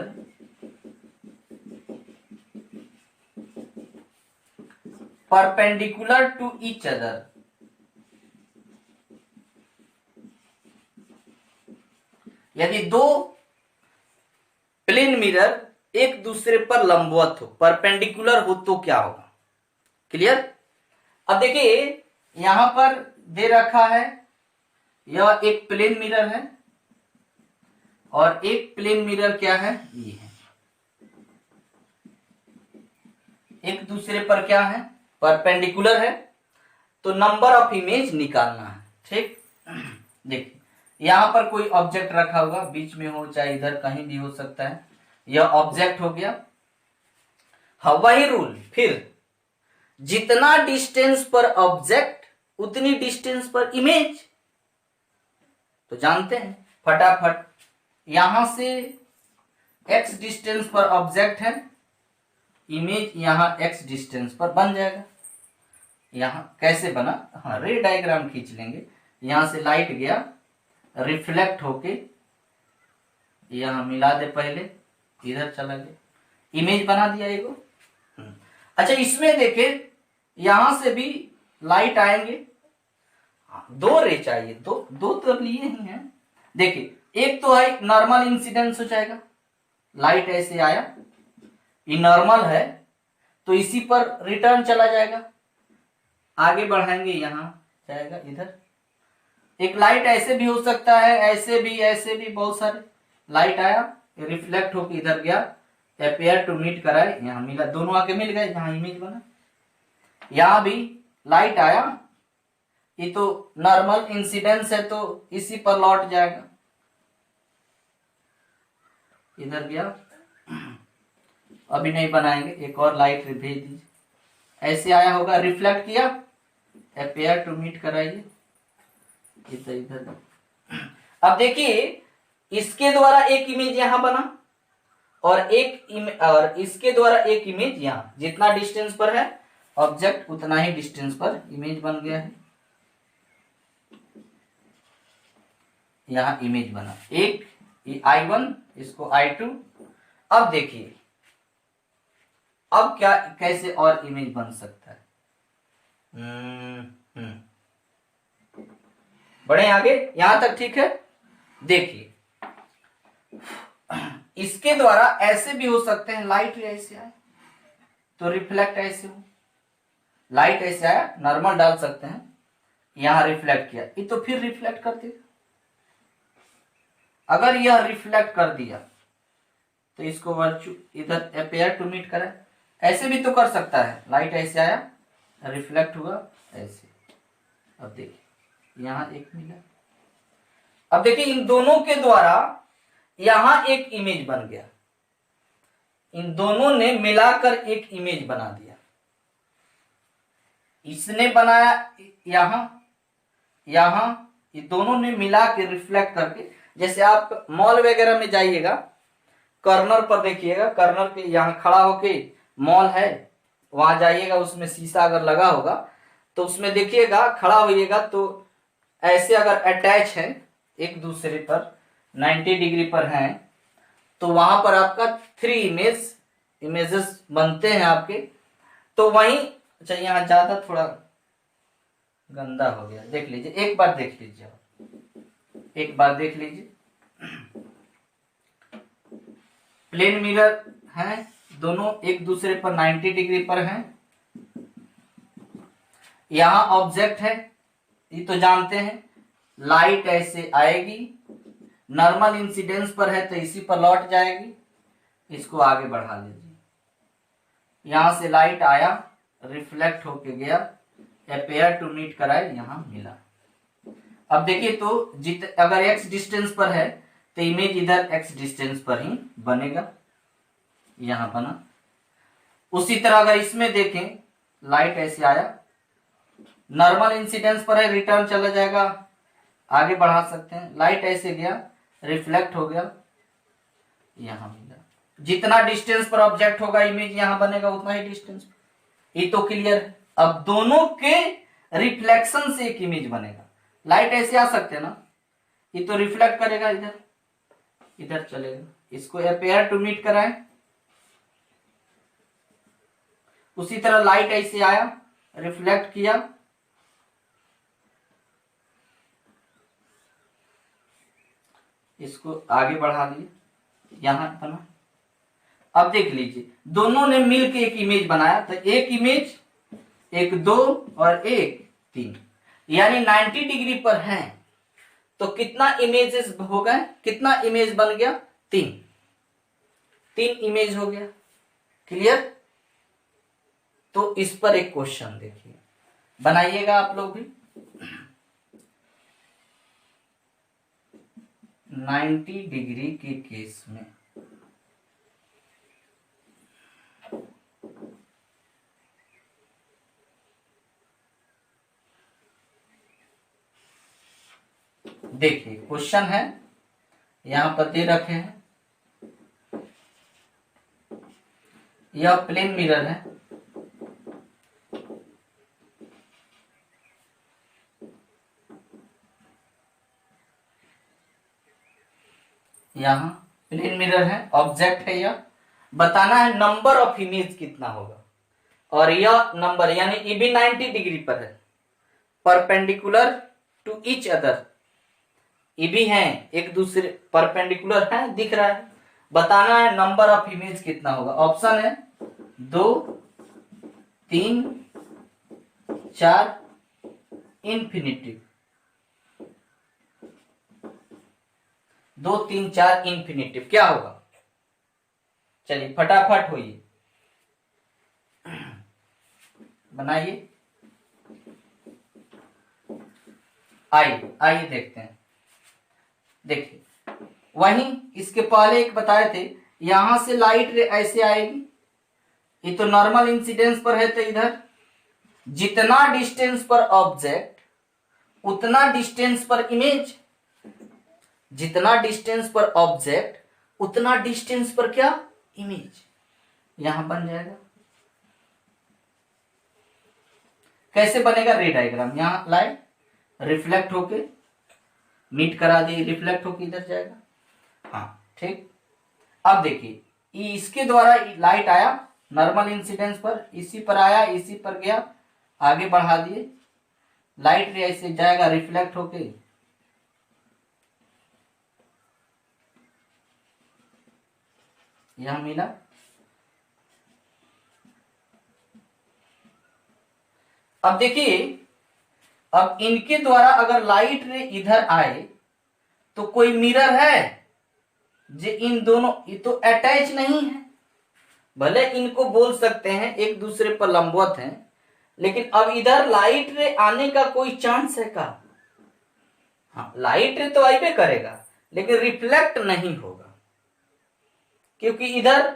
perpendicular to each other, यदि दो प्लेन मिरर एक दूसरे पर लंबवत हो, परपेंडिकुलर हो, तो क्या होगा? क्लियर? अब देखिए यहां पर दे रखा है, यह एक प्लेन मिरर है और एक प्लेन मिरर क्या है? ये है, एक दूसरे पर क्या है? परपेंडिकुलर है। तो नंबर ऑफ इमेज निकालना है। ठीक, देखिए यहां पर कोई ऑब्जेक्ट रखा होगा, बीच में हो चाहे इधर कहीं भी हो सकता है, यह ऑब्जेक्ट हो गया। हाँ, वही रूल, फिर जितना डिस्टेंस पर ऑब्जेक्ट उतनी डिस्टेंस पर इमेज। तो जानते हैं फटाफट, यहां से x डिस्टेंस पर ऑब्जेक्ट है, इमेज यहां x डिस्टेंस पर बन जाएगा। यहां कैसे बना? हाँ, रे डायग्राम खींच लेंगे। यहां से लाइट गया, रिफ्लेक्ट होके यहां मिला दे, पहले इधर चला गया, इमेज बना दिया एगो। अच्छा, इसमें देखे यहां से भी लाइट आएंगे, दो रे चाहिए, दो दो तो लिए ही हैं। देखिए एक तो है नॉर्मल इंसिडेंस हो जाएगा, लाइट ऐसे आया, ये नॉर्मल है तो इसी पर रिटर्न चला जाएगा, आगे बढ़ाएंगे यहां जाएगा इधर। एक लाइट ऐसे भी हो सकता है, ऐसे भी बहुत सारे लाइट आया, रिफ्लेक्ट होकर इधर गया, अपेयर टू मीट कराए, यहां मिला, दोनों आके मिल गए, यहां इमेज बना। यहां भी लाइट आया, ये तो नॉर्मल इंसिडेंस है तो इसी पर लौट जाएगा, इधर गया, अभी नहीं बनाएंगे, एक और लाइट भेज दीजिए, ऐसे आया होगा, रिफ्लेक्ट किया, अपेयर टू मीट कराइए, इधर इधर। अब देखिए इसके द्वारा एक इमेज यहां बना और इसके द्वारा एक इमेज यहां, जितना डिस्टेंस पर है ऑब्जेक्ट उतना ही डिस्टेंस पर इमेज बन गया है, यहां इमेज बना, एक I1 इसको I2। अब देखिए अब क्या, कैसे और इमेज बन सकता है? बढ़े आगे, यहां तक ठीक है। देखिए इसके द्वारा ऐसे भी हो सकते हैं, लाइट ऐसे आए तो रिफ्लेक्ट ऐसे हो, लाइट ऐसे आया, नॉर्मल डाल सकते हैं, यहां रिफ्लेक्ट किया, ये तो फिर रिफ्लेक्ट कर देगा। अगर यह रिफ्लेक्ट कर दिया तो इसको वर्चू इधर अपेयर टू मीट करें, ऐसे भी तो कर सकता है, लाइट ऐसे आया, रिफ्लेक्ट हुआ ऐसे। अब देखिए यहां एक मिला, अब देखिए इन दोनों के द्वारा यहां एक इमेज बन गया, इन दोनों ने मिलाकर एक इमेज बना दिया। इसने बनाया यहां, यहां, ये दोनों ने मिला के रिफ्लेक्ट करके, जैसे आप मॉल वगैरह में जाइएगा, कॉर्नर पर देखिएगा, कॉर्नर पे यहां खड़ा होके मॉल है, वहां जाइएगा, उसमें शीशा अगर लगा होगा तो उसमें देखिएगा, खड़ा होइएगा तो ऐसे अगर अटैच है एक दूसरे पर 90 डिग्री पर हैं, तो वहां पर आपका 3 इमेजेस बनते हैं आपके। तो वहीं, अच्छा यहाँ ज्यादा थोड़ा गंदा हो गया, देख लीजिए, एक बार देख लीजिए, एक बार देख लीजिए, प्लेन मिरर हैं, दोनों एक दूसरे पर 90 डिग्री पर हैं। यहां ऑब्जेक्ट है, ये तो जानते हैं, लाइट ऐसे आएगी, नॉर्मल इंसिडेंस पर है तो इसी पर लौट जाएगी, इसको आगे बढ़ा लीजिए, यहां से लाइट आया, रिफ्लेक्ट होके गया, अपेयर टू मीट कराए, यहां मिला। अब देखिए तो अगर x डिस्टेंस पर है तो इमेज इधर x डिस्टेंस पर ही बनेगा, यहां बना। उसी तरह अगर इसमें देखें, लाइट ऐसे आया, नॉर्मल इंसिडेंस पर है, रिटर्न चला जाएगा, आगे बढ़ा सकते हैं, लाइट ऐसे गया, रिफ्लेक्ट हो गया, यहां मिला। जितना डिस्टेंस पर ऑब्जेक्ट होगा इमेज यहां बनेगा उतना ही डिस्टेंस, ये तो क्लियर है। अब दोनों के रिफ्लेक्शन से एक इमेज बनेगा, लाइट ऐसे आ सकते हैं ना, ये तो रिफ्लेक्ट करेगा, इधर इधर चलेगा, इसको अपेयर टू मीट कराएं। उसी तरह लाइट ऐसे आया, रिफ्लेक्ट किया, इसको आगे बढ़ा दिया, यहां बना। अब देख लीजिए दोनों ने मिलकर एक इमेज बनाया, तो एक इमेज, एक 2 और एक 3, यानी 90 डिग्री पर हैं, तो कितना इमेजेस हो गए, कितना इमेज बन गया, 3 इमेज हो गया, क्लियर। तो इस पर एक क्वेश्चन देखिए, बनाइएगा आप लोग भी। 90 डिग्री के केस में देखिए क्वेश्चन है, यहां पर दे रखे हैं, यह प्लेन मिरर है, यहां प्लेन मिरर है, ऑब्जेक्ट है, यह बताना है नंबर ऑफ इमेज कितना होगा, और यह नंबर यानी ये भी 90 डिग्री पर है, परपेंडिकुलर टू ईच अदर, ये भी हैं एक दूसरे परपेंडिकुलर है, दिख रहा है, बताना है नंबर ऑफ इमेज कितना होगा। ऑप्शन है 2, 3, 4, इंफिनिटिव, 2, 3, 4 इंफिनिटिव, क्या होगा, चलिए फटाफट होइए, बनाइए, आइए देखते हैं। देखिए वहीं इसके पहले एक बताए थे, यहां से लाइट रे ऐसे आएगी, ये तो नॉर्मल इंसिडेंस पर है, तो इधर जितना डिस्टेंस पर ऑब्जेक्ट उतना डिस्टेंस पर इमेज, जितना डिस्टेंस पर ऑब्जेक्ट उतना डिस्टेंस पर क्या, इमेज, यहां बन जाएगा। कैसे बनेगा, रे डायग्राम, यहां लाइट रिफ्लेक्ट होके मीट करा दी, रिफ्लेक्ट होके इधर जाएगा, हाँ ठीक। अब देखिए इसके द्वारा लाइट आया नॉर्मल इंसिडेंस पर, इसी पर आया, इसी पर गया, आगे बढ़ा दिए, लाइट रे ऐसे जाएगा, रिफ्लेक्ट होके यहां मिला। अब देखिए, अब इनके द्वारा अगर लाइट रे इधर आए तो कोई मिरर है जो इन दोनों, ये तो अटैच नहीं है, भले इनको बोल सकते हैं एक दूसरे पर लंबवत हैं, लेकिन अब इधर लाइट रे आने का कोई चांस है का? हाँ, लाइट रे तो आइबे करेगा, लेकिन रिफ्लेक्ट नहीं होगा, क्योंकि इधर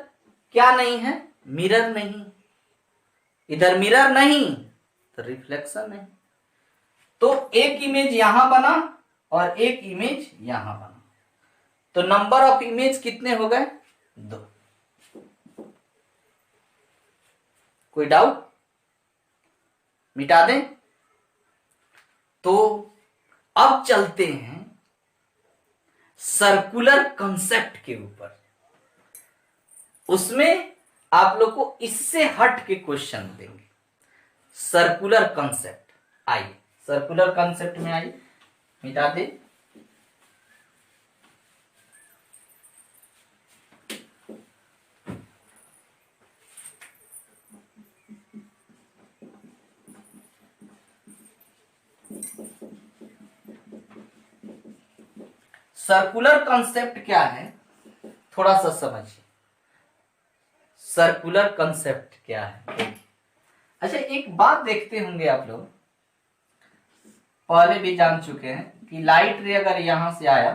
क्या नहीं है? मिरर नहीं। इधर मिरर नहीं तो रिफ्लेक्शन नहीं। तो एक इमेज यहां बना और एक इमेज यहां बना, तो नंबर ऑफ इमेज कितने हो गए? 2। कोई डाउट? मिटा दें? तो अब चलते हैं सर्कुलर कंसेप्ट के ऊपर। उसमें आप लोग को इससे हट के क्वेश्चन देंगे। सर्कुलर कंसेप्ट, आइए सर्कुलर कंसेप्ट में आइए, मिटा दे। सर्कुलर कंसेप्ट क्या है, थोड़ा सा समझिए। सर्कुलर कंसेप्ट क्या है? अच्छा, एक बात देखते होंगे आप लोग, पहले भी जान चुके हैं कि लाइट रे अगर यहां से आया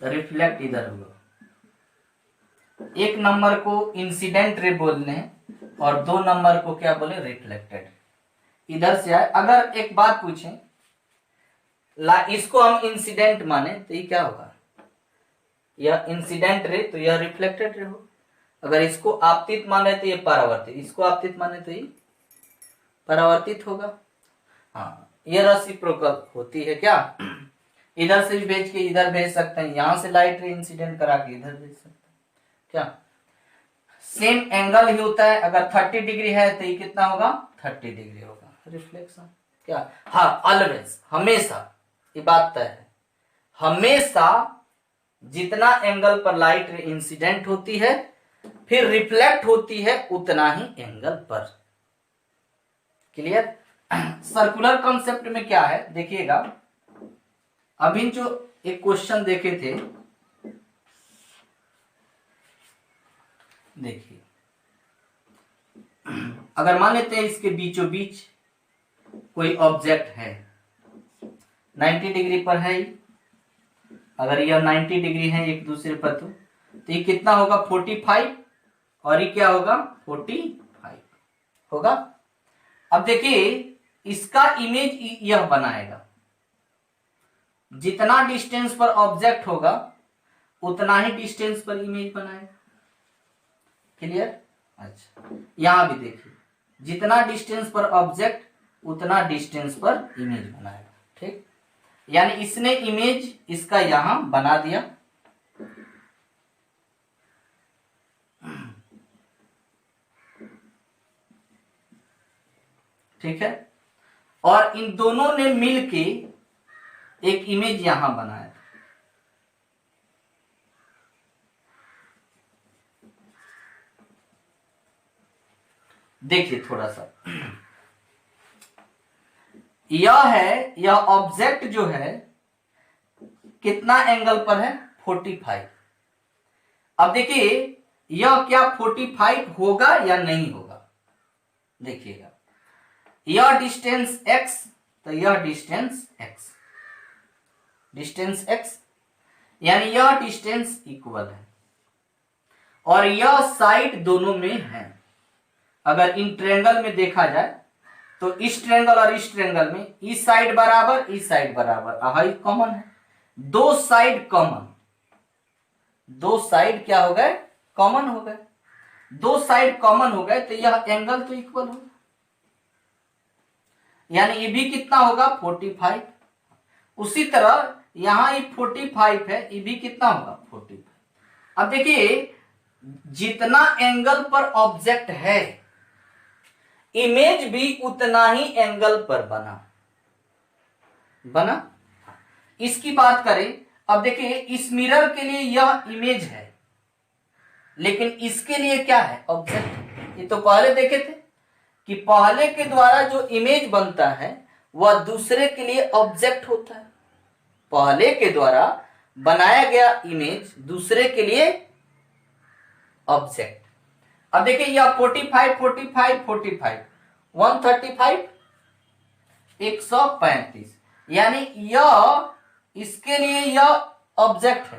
तो रिफ्लेक्ट इधर होगा। एक नंबर को इंसिडेंट रे बोलने हैं और 2 नंबर को क्या बोले? रिफ्लेक्टेड। इधर से आए, अगर एक बात पूछें, इसको हम इंसिडेंट माने तो ये क्या होगा? यह इंसिडेंट रे तो यह रिफ्लेक्टेड रे हो। अगर इसको आपतित माने तो ये परावर्तित, इसको आपतित माने तो ये परावर्तित होगा। हाँ, ये रेसिप्रोकल होती है क्या? इधर से भेज के इधर भेज सकते हैं, यहां से लाइट रे इंसिडेंट करा के इधर भेज सकते हैं क्या? सेम एंगल ही होता है। अगर 30 डिग्री है तो ये कितना होगा? 30 डिग्री होगा रिफ्लेक्शन क्या? हाँ, ऑलवेज, हमेशा, ये बात तय है, हमेशा जितना एंगल पर लाइट रे इंसिडेंट होती है फिर रिफ्लेक्ट होती है उतना ही एंगल पर। क्लियर? सर्कुलर कॉन्सेप्ट में क्या है देखिएगा, अभी जो एक क्वेश्चन देखे थे, देखिए, अगर मान लेते हैं इसके बीचों बीच कोई ऑब्जेक्ट है, 90 डिग्री पर है, अगर यह 90 डिग्री है एक दूसरे पर, तो ये कितना होगा? 45, और ये क्या होगा? 45 होगा। अब देखिए, इसका इमेज यह बनाएगा, जितना डिस्टेंस पर ऑब्जेक्ट होगा उतना ही डिस्टेंस पर इमेज बनाएगा। क्लियर? अच्छा, यहां भी देखिए, जितना डिस्टेंस पर ऑब्जेक्ट उतना डिस्टेंस पर इमेज बनाएगा। ठीक, यानी इसने इमेज इसका यहां बना दिया। ठीक है, और इन दोनों ने मिलके एक इमेज यहां बनाया। देखिए थोड़ा सा, यह ऑब्जेक्ट जो है कितना एंगल पर है? 45। अब देखिए, यह क्या 45 होगा या नहीं होगा? देखिएगा, यह डिस्टेंस x, तो यह डिस्टेंस x, डिस्टेंस x, यानी यह डिस्टेंस इक्वल है, और यह साइड दोनों में है। अगर इन ट्रायंगल में देखा जाए तो इस ट्रायंगल और इस ट्रायंगल में इस साइड बराबर, इस साइड बराबर, हाई कॉमन है, दो साइड कॉमन, दो साइड क्या हो गए? कॉमन हो गए। दो साइड कॉमन हो गए तो यह एंगल तो इक्वल होगा, यानी ये भी कितना होगा? 45। उसी तरह यहां ये 45 है, ये भी कितना होगा? 45। अब देखिए, जितना एंगल पर ऑब्जेक्ट है इमेज भी उतना ही एंगल पर बना। इसकी बात करें, अब देखिए, इस मिरर के लिए यह इमेज है, लेकिन इसके लिए क्या है? ऑब्जेक्ट। ये तो पहले देखे थे कि पहले के द्वारा जो इमेज बनता है वह दूसरे के लिए ऑब्जेक्ट होता है। पहले के द्वारा बनाया गया इमेज दूसरे के लिए ऑब्जेक्ट। अब देखिए यह 45 45 45 135 135, यानी यह इसके लिए यह ऑब्जेक्ट है,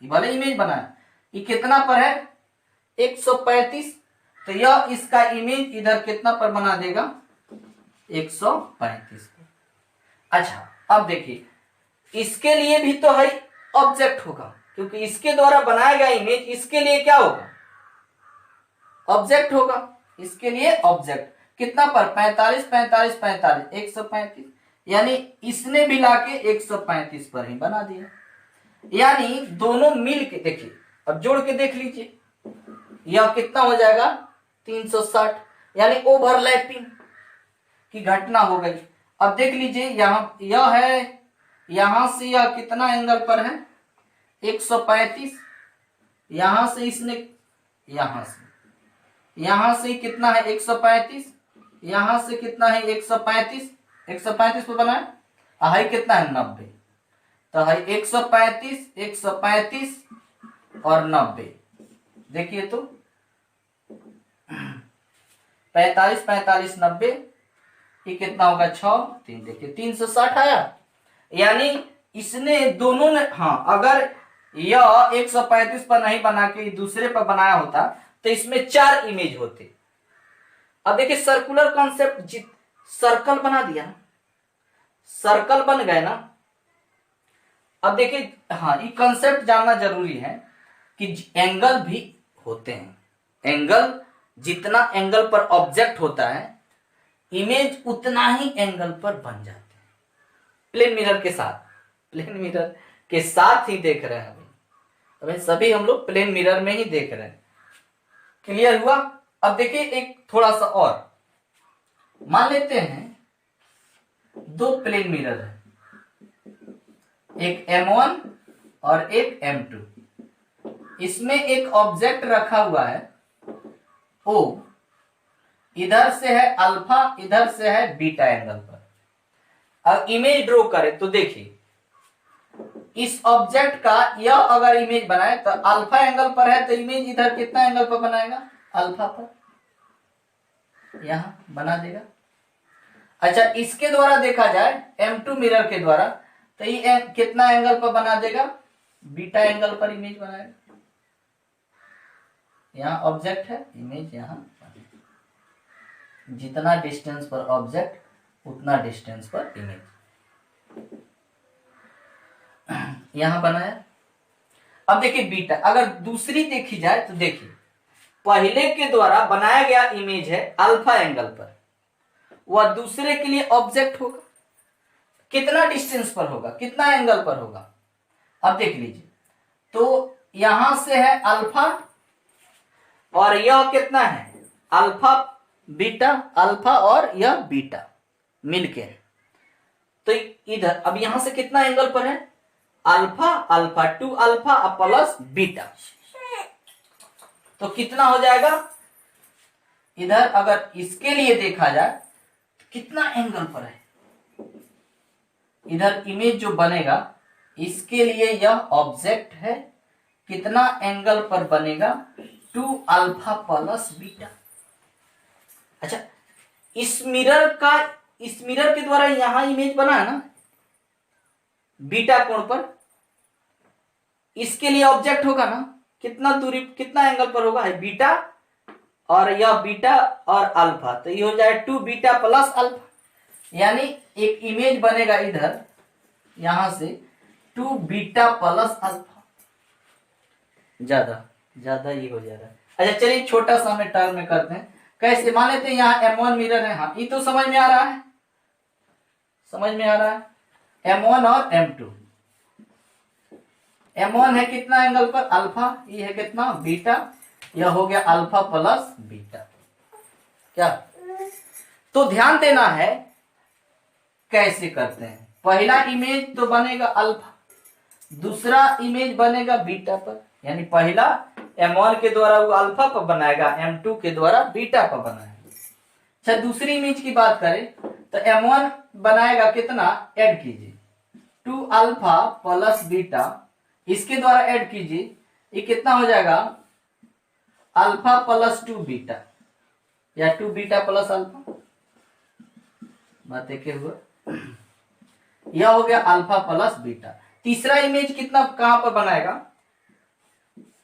ये भले इमेज बना है, ये कितना पर है 135, तो यह इसका इमेज इधर कितना पर बना देगा 135 पर। अच्छा अब देखिए इसके लिए भी तो है ऑब्जेक्ट होगा, क्योंकि इसके द्वारा बनाया गया इमेज इसके लिए क्या होगा ऑब्जेक्ट होगा, इसके लिए ऑब्जेक्ट कितना पर 45 45 45 135, यानी इसने भी लाके 135 पर ही बना दिया। यानी दोनों मिल के देखिए, अब जोड़ के देख लीजिए यह कितना हो जाएगा 360, यानी ओवरलैपिंग की घटना हो गई। अब देख लीजिए यहां यह है, यहां से यह कितना एंगल पर है 135, यहां से इसने यहां से कितना है 135, यहां से कितना है 135, 135 पे बना है कितना है 90, तो है 135 135 और 90, देखिए तो 45 45 90, ये कितना होगा 6 3, देखिए 360 आया। यानी इसने दोनों ने, हाँ अगर यह 135 पर नहीं बना के दूसरे पर बनाया होता तो इसमें 4 इमेज होते। अब देखिए सर्कुलर कॉन्सेप्ट, सर्कल बना दिया, सर्कल बन गए ना। अब देखिए हाँ ये कॉन्सेप्ट जानना जरूरी है कि एंगल भी होते हैं, एंगल जितना एंगल पर ऑब्जेक्ट होता है इमेज उतना ही एंगल पर बन जाते हैं। प्लेन मिरर के साथ, प्लेन मिरर के साथ ही देख रहे हैं अभी सभी हम लोग प्लेन मिरर में ही देख रहे हैं। क्लियर हुआ? अब देखिए एक थोड़ा सा और मान लेते हैं, दो प्लेन मिरर है, एक M1 और एक M2, इसमें एक ऑब्जेक्ट रखा हुआ है O, इधर से है अल्फा, इधर से है बीटा एंगल पर। अब इमेज ड्रॉ करें तो देखिए इस ऑब्जेक्ट का यह अगर इमेज बनाए तो अल्फा एंगल पर है, तो इमेज इधर कितना एंगल पर बनाएगा अल्फा पर, यहां बना देगा। अच्छा इसके द्वारा देखा जाए M2 मिरर के द्वारा तो ये कितना एंगल पर बना देगा बीटा एंगल पर इमेज बनाएगा। यहां ऑब्जेक्ट है, इमेज यहां, जितना डिस्टेंस पर ऑब्जेक्ट उतना डिस्टेंस पर इमेज यहां बनाया। अब देखिए बीटा अगर दूसरी देखी जाए तो देखिए पहले के द्वारा बनाया गया इमेज है अल्फा एंगल पर, वह दूसरे के लिए ऑब्जेक्ट होगा, कितना डिस्टेंस पर होगा, कितना एंगल पर होगा। अब देख लीजिए तो यहां से है अल्फा और यह कितना है अल्फा बीटा, अल्फा और यह बीटा मिलके, तो इधर अब यहां से कितना एंगल पर है alpha, alpha two alpha plus beta, तो कितना हो जाएगा इधर अगर इसके लिए देखा जाए तो कितना एंगल पर है, इधर इमेज जो बनेगा इसके लिए यह ऑब्जेक्ट है, कितना एंगल पर बनेगा 2 अल्फा प्लस बीटा। अच्छा इस मिरर के द्वारा यहां इमेज बना है ना बीटा कोण पर, इसके लिए ऑब्जेक्ट होगा ना, कितना दूरी कितना एंगल पर होगा है बीटा, और यह बीटा और अल्फा, तो ये हो जाए 2 बीटा प्लस अल्फा, यानी एक इमेज बनेगा इधर यहां से 2 बीटा प्लस अल्फा, ज्यादा ये हो जा रहा है। अच्छा चलिए छोटा सा हमें टर्म में करते हैं, कैसे मान लेते हैं यहाँ M1 मिरर है, हाँ ये तो समझ में आ रहा है, समझ में आ रहा है M1 और M2, M1 है कितना एंगल पर अल्फा, ये है कितना बीटा, यह हो गया अल्फा प्लस बीटा। क्या तो ध्यान देना है कैसे करते हैं, पहला इमेज तो बनेगा अल्फा, दूसरा इमेज बनेगा बीटा पर, यानी पहला M1 के द्वारा वो अल्फा पर बनाएगा, M2 के द्वारा बीटा पर बनाएगा। अच्छा दूसरी इमेज की बात करें तो M1 बनाएगा कितना, ऐड कीजिए 2 अल्फा प्लस बीटा, इसके द्वारा ऐड कीजिए, ये कितना हो जाएगा अल्फा प्लस 2 बीटा या 2 बीटा प्लस अल्फा, बात एक हुआ। यह हो गया अल्फा प्लस बीटा। तीसरा इमेज कितना कहां पर बनाएगा,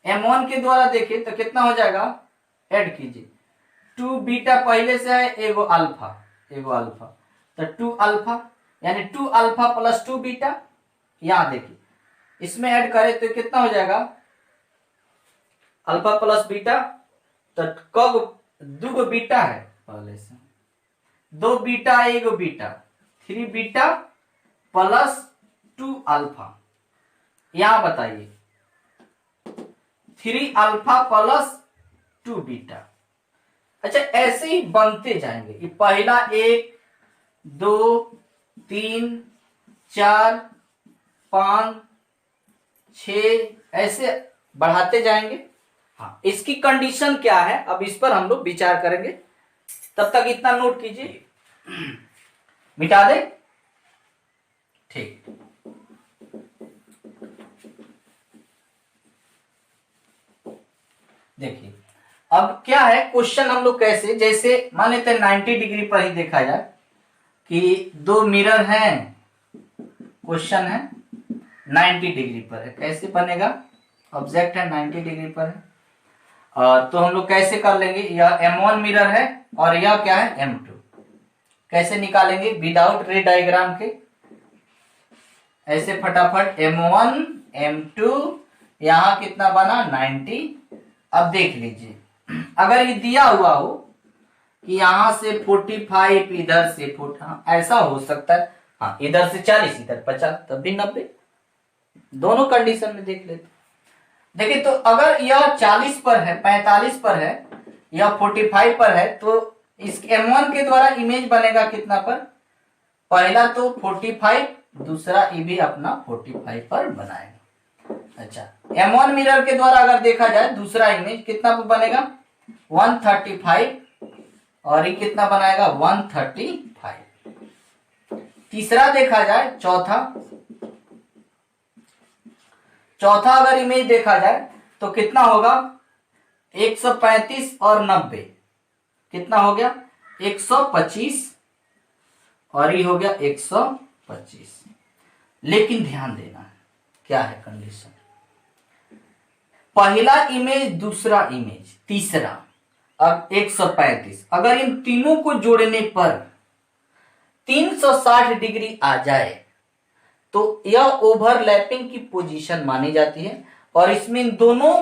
M1 के द्वारा देखें तो कितना हो जाएगा, ऐड कीजिए 2 बीटा पहले से है, एगो अल्फा तो 2 अल्फा यानी 2 अल्फा प्लस 2 बीटा। यहां देखिए इसमें ऐड करें तो कितना हो जाएगा, अल्फा प्लस बीटा, तो कब 2 बीटा है पहले से, 2 बीटा एगो बीटा, 3 बीटा प्लस 2 अल्फा। यहां बताइए 3 अल्फा प्लस 2 बीटा। अच्छा ऐसे ही बनते जाएंगे, ये पहला 1 2 3 4 5 6 ऐसे बढ़ाते जाएंगे। हाँ इसकी कंडीशन क्या है अब इस पर हम लोग विचार करेंगे, तब तक इतना नोट कीजिए, मिटा दे, ठीक। देखिए अब क्या है क्वेश्चन हम लोग कैसे, जैसे मान लेते हैं 90 डिग्री पर ही देखा जाए कि 2 मिरर हैं, क्वेश्चन है 90 डिग्री पर है, कैसे बनेगा, ऑब्जेक्ट है 90 डिग्री पर है, तो हम लोग कैसे कर लेंगे, यह M1 मिरर है और यह क्या है M2, कैसे निकालेंगे विदाउट रे डायग्राम के, ऐसे फटाफट M1 M2, यहां कितना बना 90। अब देख लीजिए अगर ये दिया हुआ हो कि यहां से 45 इधर से 40, हाँ, ऐसा हो सकता है, हाँ इधर से 40 इधर 50 तब भी 90, दोनों कंडीशन में देख लेते। देखिए तो अगर यह 40 पर है, 45 पर है, यह 45 पर है, तो इस M1 के द्वारा इमेज बनेगा कितना पर, पहला तो 45, दूसरा ये भी अपना 45 पर बनाएगा। अच्छा M1 मिरर के द्वारा अगर देखा जाए दूसरा इमेज कितना पर बनेगा 135 और ये कितना बनाएगा 135। तीसरा देखा जाए चौथा अगर इमेज देखा जाए तो कितना होगा 135 और 90, कितना हो गया 125 और ये हो गया 125। लेकिन ध्यान देना है क्या है कंडीशन, पहला इमेज दूसरा इमेज तीसरा, अब 135, अगर इन तीनों को जोड़ने पर 360 डिग्री आ जाए तो यह ओवरलैपिंग की पोजीशन मानी जाती है, और इसमें इन दोनों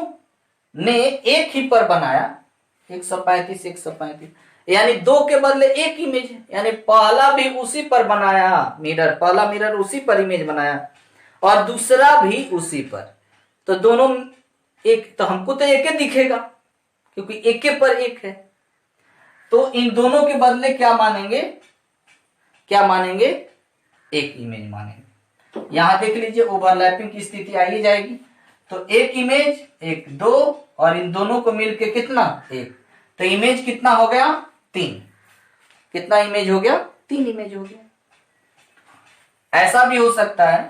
ने एक ही पर बनाया 135 यानी 2 के बदले एक इमेज, यानी पहला भी उसी पर बनाया मिरर, पहला मिरर उसी पर इमेज बनाया और दूसरा भी उसी पर, तो दोनों एक, तो हमको तो एक ही दिखेगा क्योंकि एक के पर एक है, तो इन दोनों के बदले क्या मानेंगे एक इमेज मानेंगे। यहां देख लीजिए ओवरलैपिंग की स्थिति आ ही जाएगी, तो एक इमेज 1 2 और इन दोनों को मिलके कितना 1, तो इमेज कितना हो गया 3, कितना इमेज हो गया 3 इमेज हो गया। ऐसा भी हो सकता है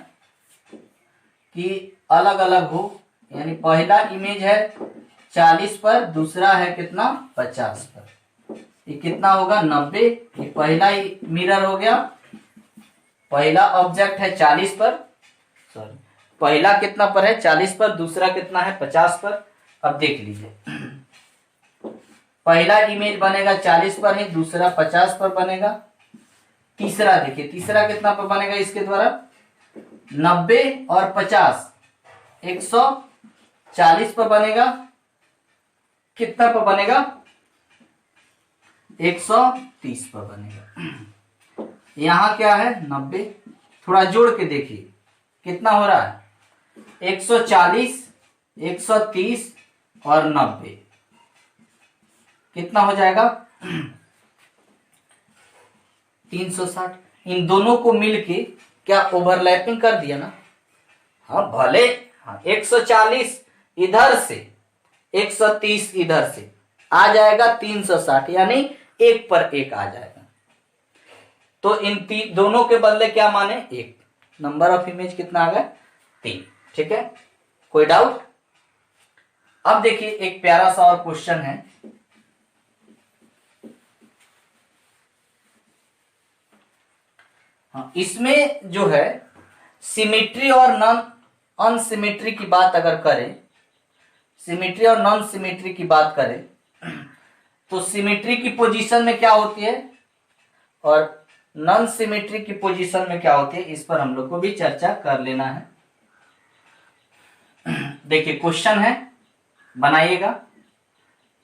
कि अलग अलग हो, यानी पहला इमेज है 40 पर, दूसरा है कितना 50 पर, ये कितना होगा 90। ये पहला मिरर हो गया, पहला ऑब्जेक्ट है 40 पर, सॉरी पहला कितना पर है 40 पर, दूसरा कितना है 50 पर। अब देख लीजिए पहला इमेज बनेगा 40 पर है, दूसरा 50 पर बनेगा, तीसरा देखिए तीसरा कितना पर बनेगा इसके द्वारा 90 और 50 140 पर बनेगा, कितना पर बनेगा 130 पर बनेगा। यहां क्या है 90, थोड़ा जोड़ के देखिए कितना हो रहा है 140 130 और 90, कितना हो जाएगा 360। इन दोनों को मिलके क्या ओवरलैपिंग कर दिया ना, हाँ भले, हाँ 140 इधर से 130 इधर से आ जाएगा 360, यानी एक पर एक आ जाएगा, तो इन दोनों के बदले क्या माने एक, नंबर ऑफ इमेज कितना आ गया 3। ठीक है, कोई डाउट। अब देखिए एक प्यारा सा और क्वेश्चन है। हाँ, इसमें जो है सिमेट्री और नॉन अनसिमेट्री की बात अगर करें, सिमेट्री और नॉन सिमेट्री की बात करें तो सिमेट्री की पोजीशन में क्या होती है और नॉन सिमेट्री की पोजीशन में क्या होती है, इस पर हम लोग को भी चर्चा कर लेना है। देखिए क्वेश्चन है, बनाइएगा।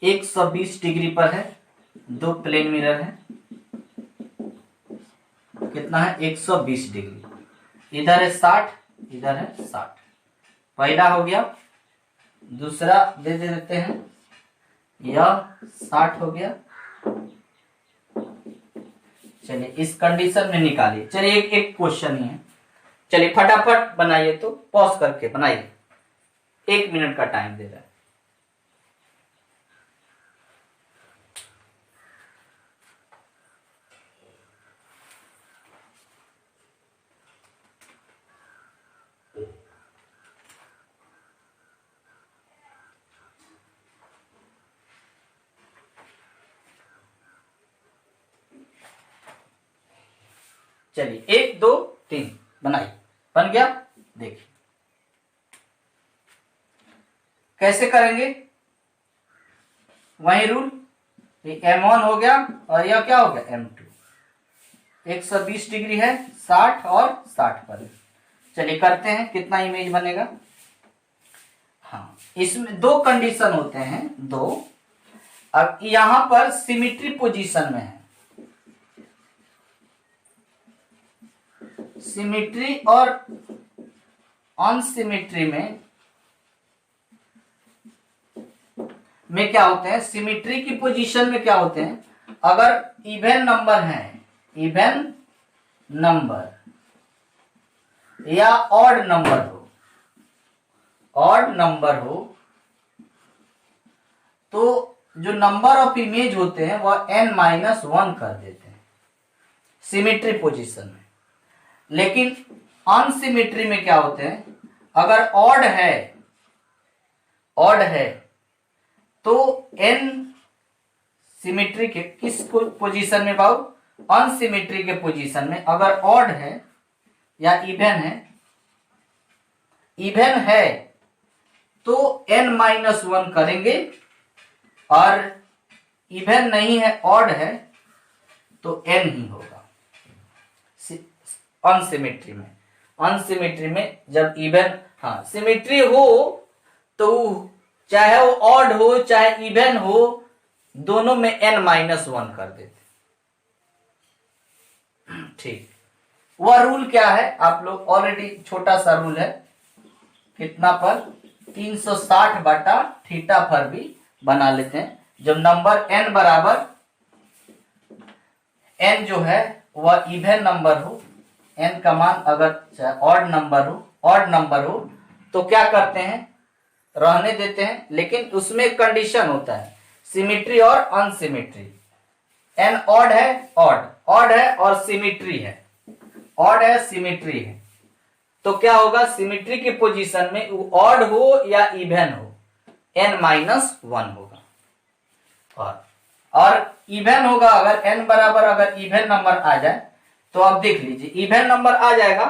120 डिग्री पर है, दो प्लेन मिरर है, कितना है 120 डिग्री, इधर है 60, इधर है 60। पहला हो गया, दूसरा दे देते हैं, यह 60 हो गया। चलिए इस कंडीशन में निकालिए। चलिए एक एक क्वेश्चन ही है, चलिए फटाफट बनाइए, तो पॉज करके बनाइए, 1 मिनट का टाइम दे रहा है। चलिए 1 2 3 बनाइए, बन गया। देखिए कैसे करेंगे, वही रूल, M1 हो गया और यह क्या हो गया M2। 120 डिग्री है, 60 और 60 पर। चलिए करते हैं, कितना इमेज बनेगा। हाँ, इसमें दो कंडीशन होते हैं, दो। अब यहां पर सिमेट्री पोजीशन में है, सिमेट्री और अनसिमेट्री में क्या होते हैं, सिमेट्री की पोजीशन में क्या होते हैं, अगर इवन नंबर है, इवन नंबर या ऑड नंबर हो, ऑड नंबर हो, तो जो नंबर ऑफ इमेज होते हैं वह n-1 कर देते हैं सिमेट्री पोजीशन में। लेकिन अनसिमेट्री में क्या होते हैं, अगर ऑड है, ऑड है तो n सिमेट्री के किस पोजीशन में बाबू, अनसिमेट्री के पोजीशन में। अगर ऑड है या इवन है, इवन है तो n-1 करेंगे, और इवन नहीं है, ऑड है तो n ही होगा अनसिमेट्री में। अनसिमेट्री में जब इवन, हाँ सिमेट्री हो तो चाहे वो ऑड हो चाहे इवन हो, दोनों में n-1 कर देते। ठीक, वह रूल क्या है, आप लोग ऑलरेडी, छोटा सा रूल है, कितना पर 360 बटा थीटा पर भी बना लेते हैं। जब नंबर n बराबर, n जो है वह इवन नंबर हो, n का मान अगर ऑड नंबर हो, ऑड नंबर हो तो क्या करते हैं, रहने देते हैं। लेकिन उसमें एक कंडीशन होता है, सिमेट्री और अनसिमेट्री। n ऑड है, ऑड ऑड है और सिमेट्री है, ऑड है सिमेट्री है, तो क्या होगा, सिमेट्री की पोजीशन में ऑड हो या इवन हो, n-1 होगा। और इवन होगा अगर n बराबर, अगर इवन नंबर आ जाए तो आप देख लीजिए, इवन नंबर आ जाएगा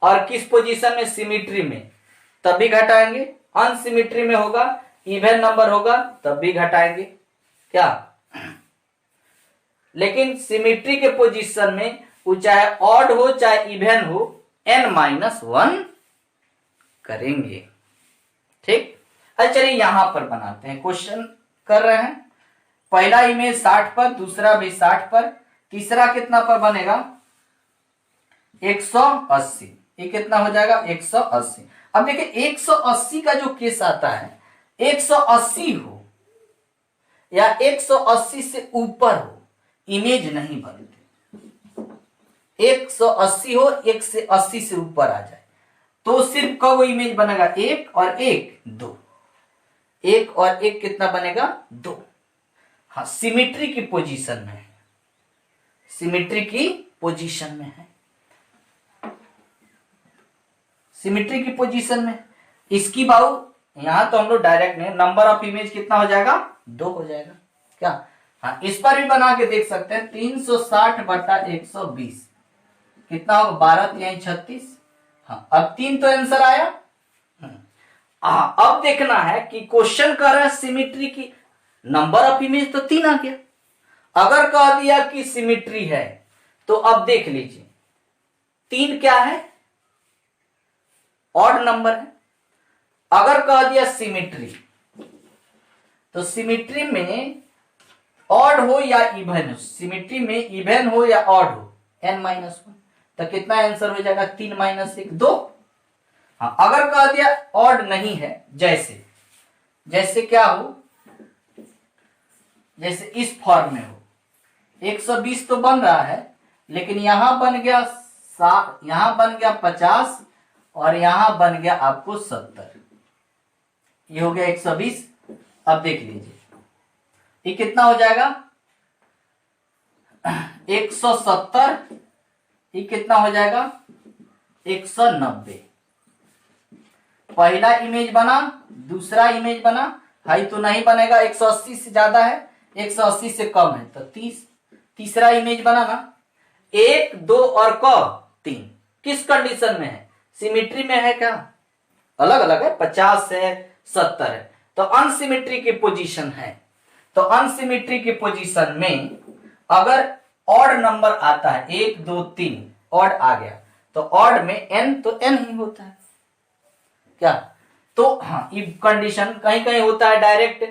और किस पोजीशन में, सिमेट्री में, तब भी घटाएंगे। अनसिमेट्री में होगा, इवन नंबर होगा तब भी घटाएंगे, क्या। लेकिन सिमेट्री के पोजीशन में वो चाहे ऑड हो चाहे इवन हो, n-1 करेंगे। ठीक, अच्छा चलिए यहां पर बनाते हैं, क्वेश्चन कर रहे हैं। पहला इमेज 60 पर, दूसरा भी 60 पर, तीसरा कितना पर बनेगा, 180। ये कितना हो जाएगा, 180। अब देखिए 180 का जो केस आता है, 180 हो या 180 से ऊपर हो, इमेज नहीं बनती। 180 हो, 180 से ऊपर आ जाए तो सिर्फ कब इमेज बनेगा, 1 और 1 2, 1 और 1 कितना बनेगा, 2। हाँ, सिमेट्री की पोजीशन में है, सिमेट्री की पोजीशन में है, सिमेट्री की पोजीशन में। इसकी बाहु यहां तो हम लोग डायरेक्ट नहीं, नंबर ऑफ इमेज कितना हो जाएगा 2 हो जाएगा क्या। हाँ, इस पर भी बना के देख सकते हैं 360/120 कितना होगा 12 यही 36। हाँ, अब 3 तो आंसर आया। हाँ, अब देखना है कि क्वेश्चन कर रहा है सिमिट्री की, नंबर ऑफ इमेज तो 3 आ गया। अगर कह दिया कि सिमिट्री है तो अब देख लीजिए 3 क्या है, ऑड नंबर है। अगर कह दिया सिमिट्री, तो सिमिट्री में ऑड हो या इवन हो, सिमिट्री में इवन हो या ऑड हो n-1, तो कितना आंसर हो जाएगा 3 - 1 2। हाँ, अगर कह दिया ऑड नहीं है, जैसे क्या हो, जैसे इस फॉर्म में हो 120 तो बन रहा है, लेकिन यहां बन गया 60, यहां बन गया 50 और यहां बन गया आपको 70, ये हो गया 120। अब देख लीजिए ये कितना हो जाएगा 170, ये कितना हो जाएगा 190। पहला इमेज बना, दूसरा इमेज बना, हाई तो नहीं बनेगा, 180 से ज्यादा है, 180 से कम है तो 30। तीसरा इमेज बना ना, 1 2 और 3 किस कंडीशन में है, सिमिट्री में है क्या, अलग अलग है, 50 है 70 है, तो अनसिमिट्री की पोजीशन है। तो अनसिमिट्री की पोजीशन में अगर ऑड नंबर आता है 1 2 3 ऑड आ गया, तो ऑड में n तो n ही होता है क्या। तो हाँ, ये कंडीशन कहीं कहीं होता है डायरेक्ट,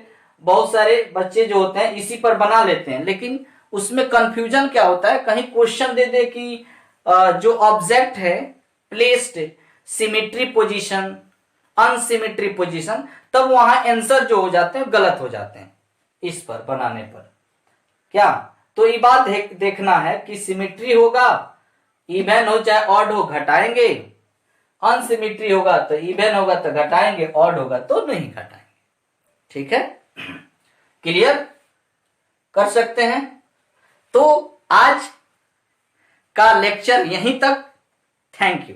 बहुत सारे बच्चे जो होते हैं इसी पर बना लेते हैं, लेकिन उसमें कंफ्यूजन क्या होता है, कहीं क्वेश्चन दे दे कि जो ऑब्जेक्ट है प्लेस्ड सिमिट्री पोजीशन अनसिमिट्री पोजीशन, तब वहां आंसर जो हो जाते हैं गलत हो जाते हैं इस पर बनाने पर क्या। तो ये बात देखना है कि सिमिट्री होगा इवन हो चाहे ऑड हो घटाएंगे, अनसिमिट्री होगा तो इवन होगा तो घटाएंगे, ऑड होगा तो नहीं घटाएंगे। ठीक है, क्लियर कर सकते हैं। तो आज का लेक्चर यहीं तक, थैंक यू।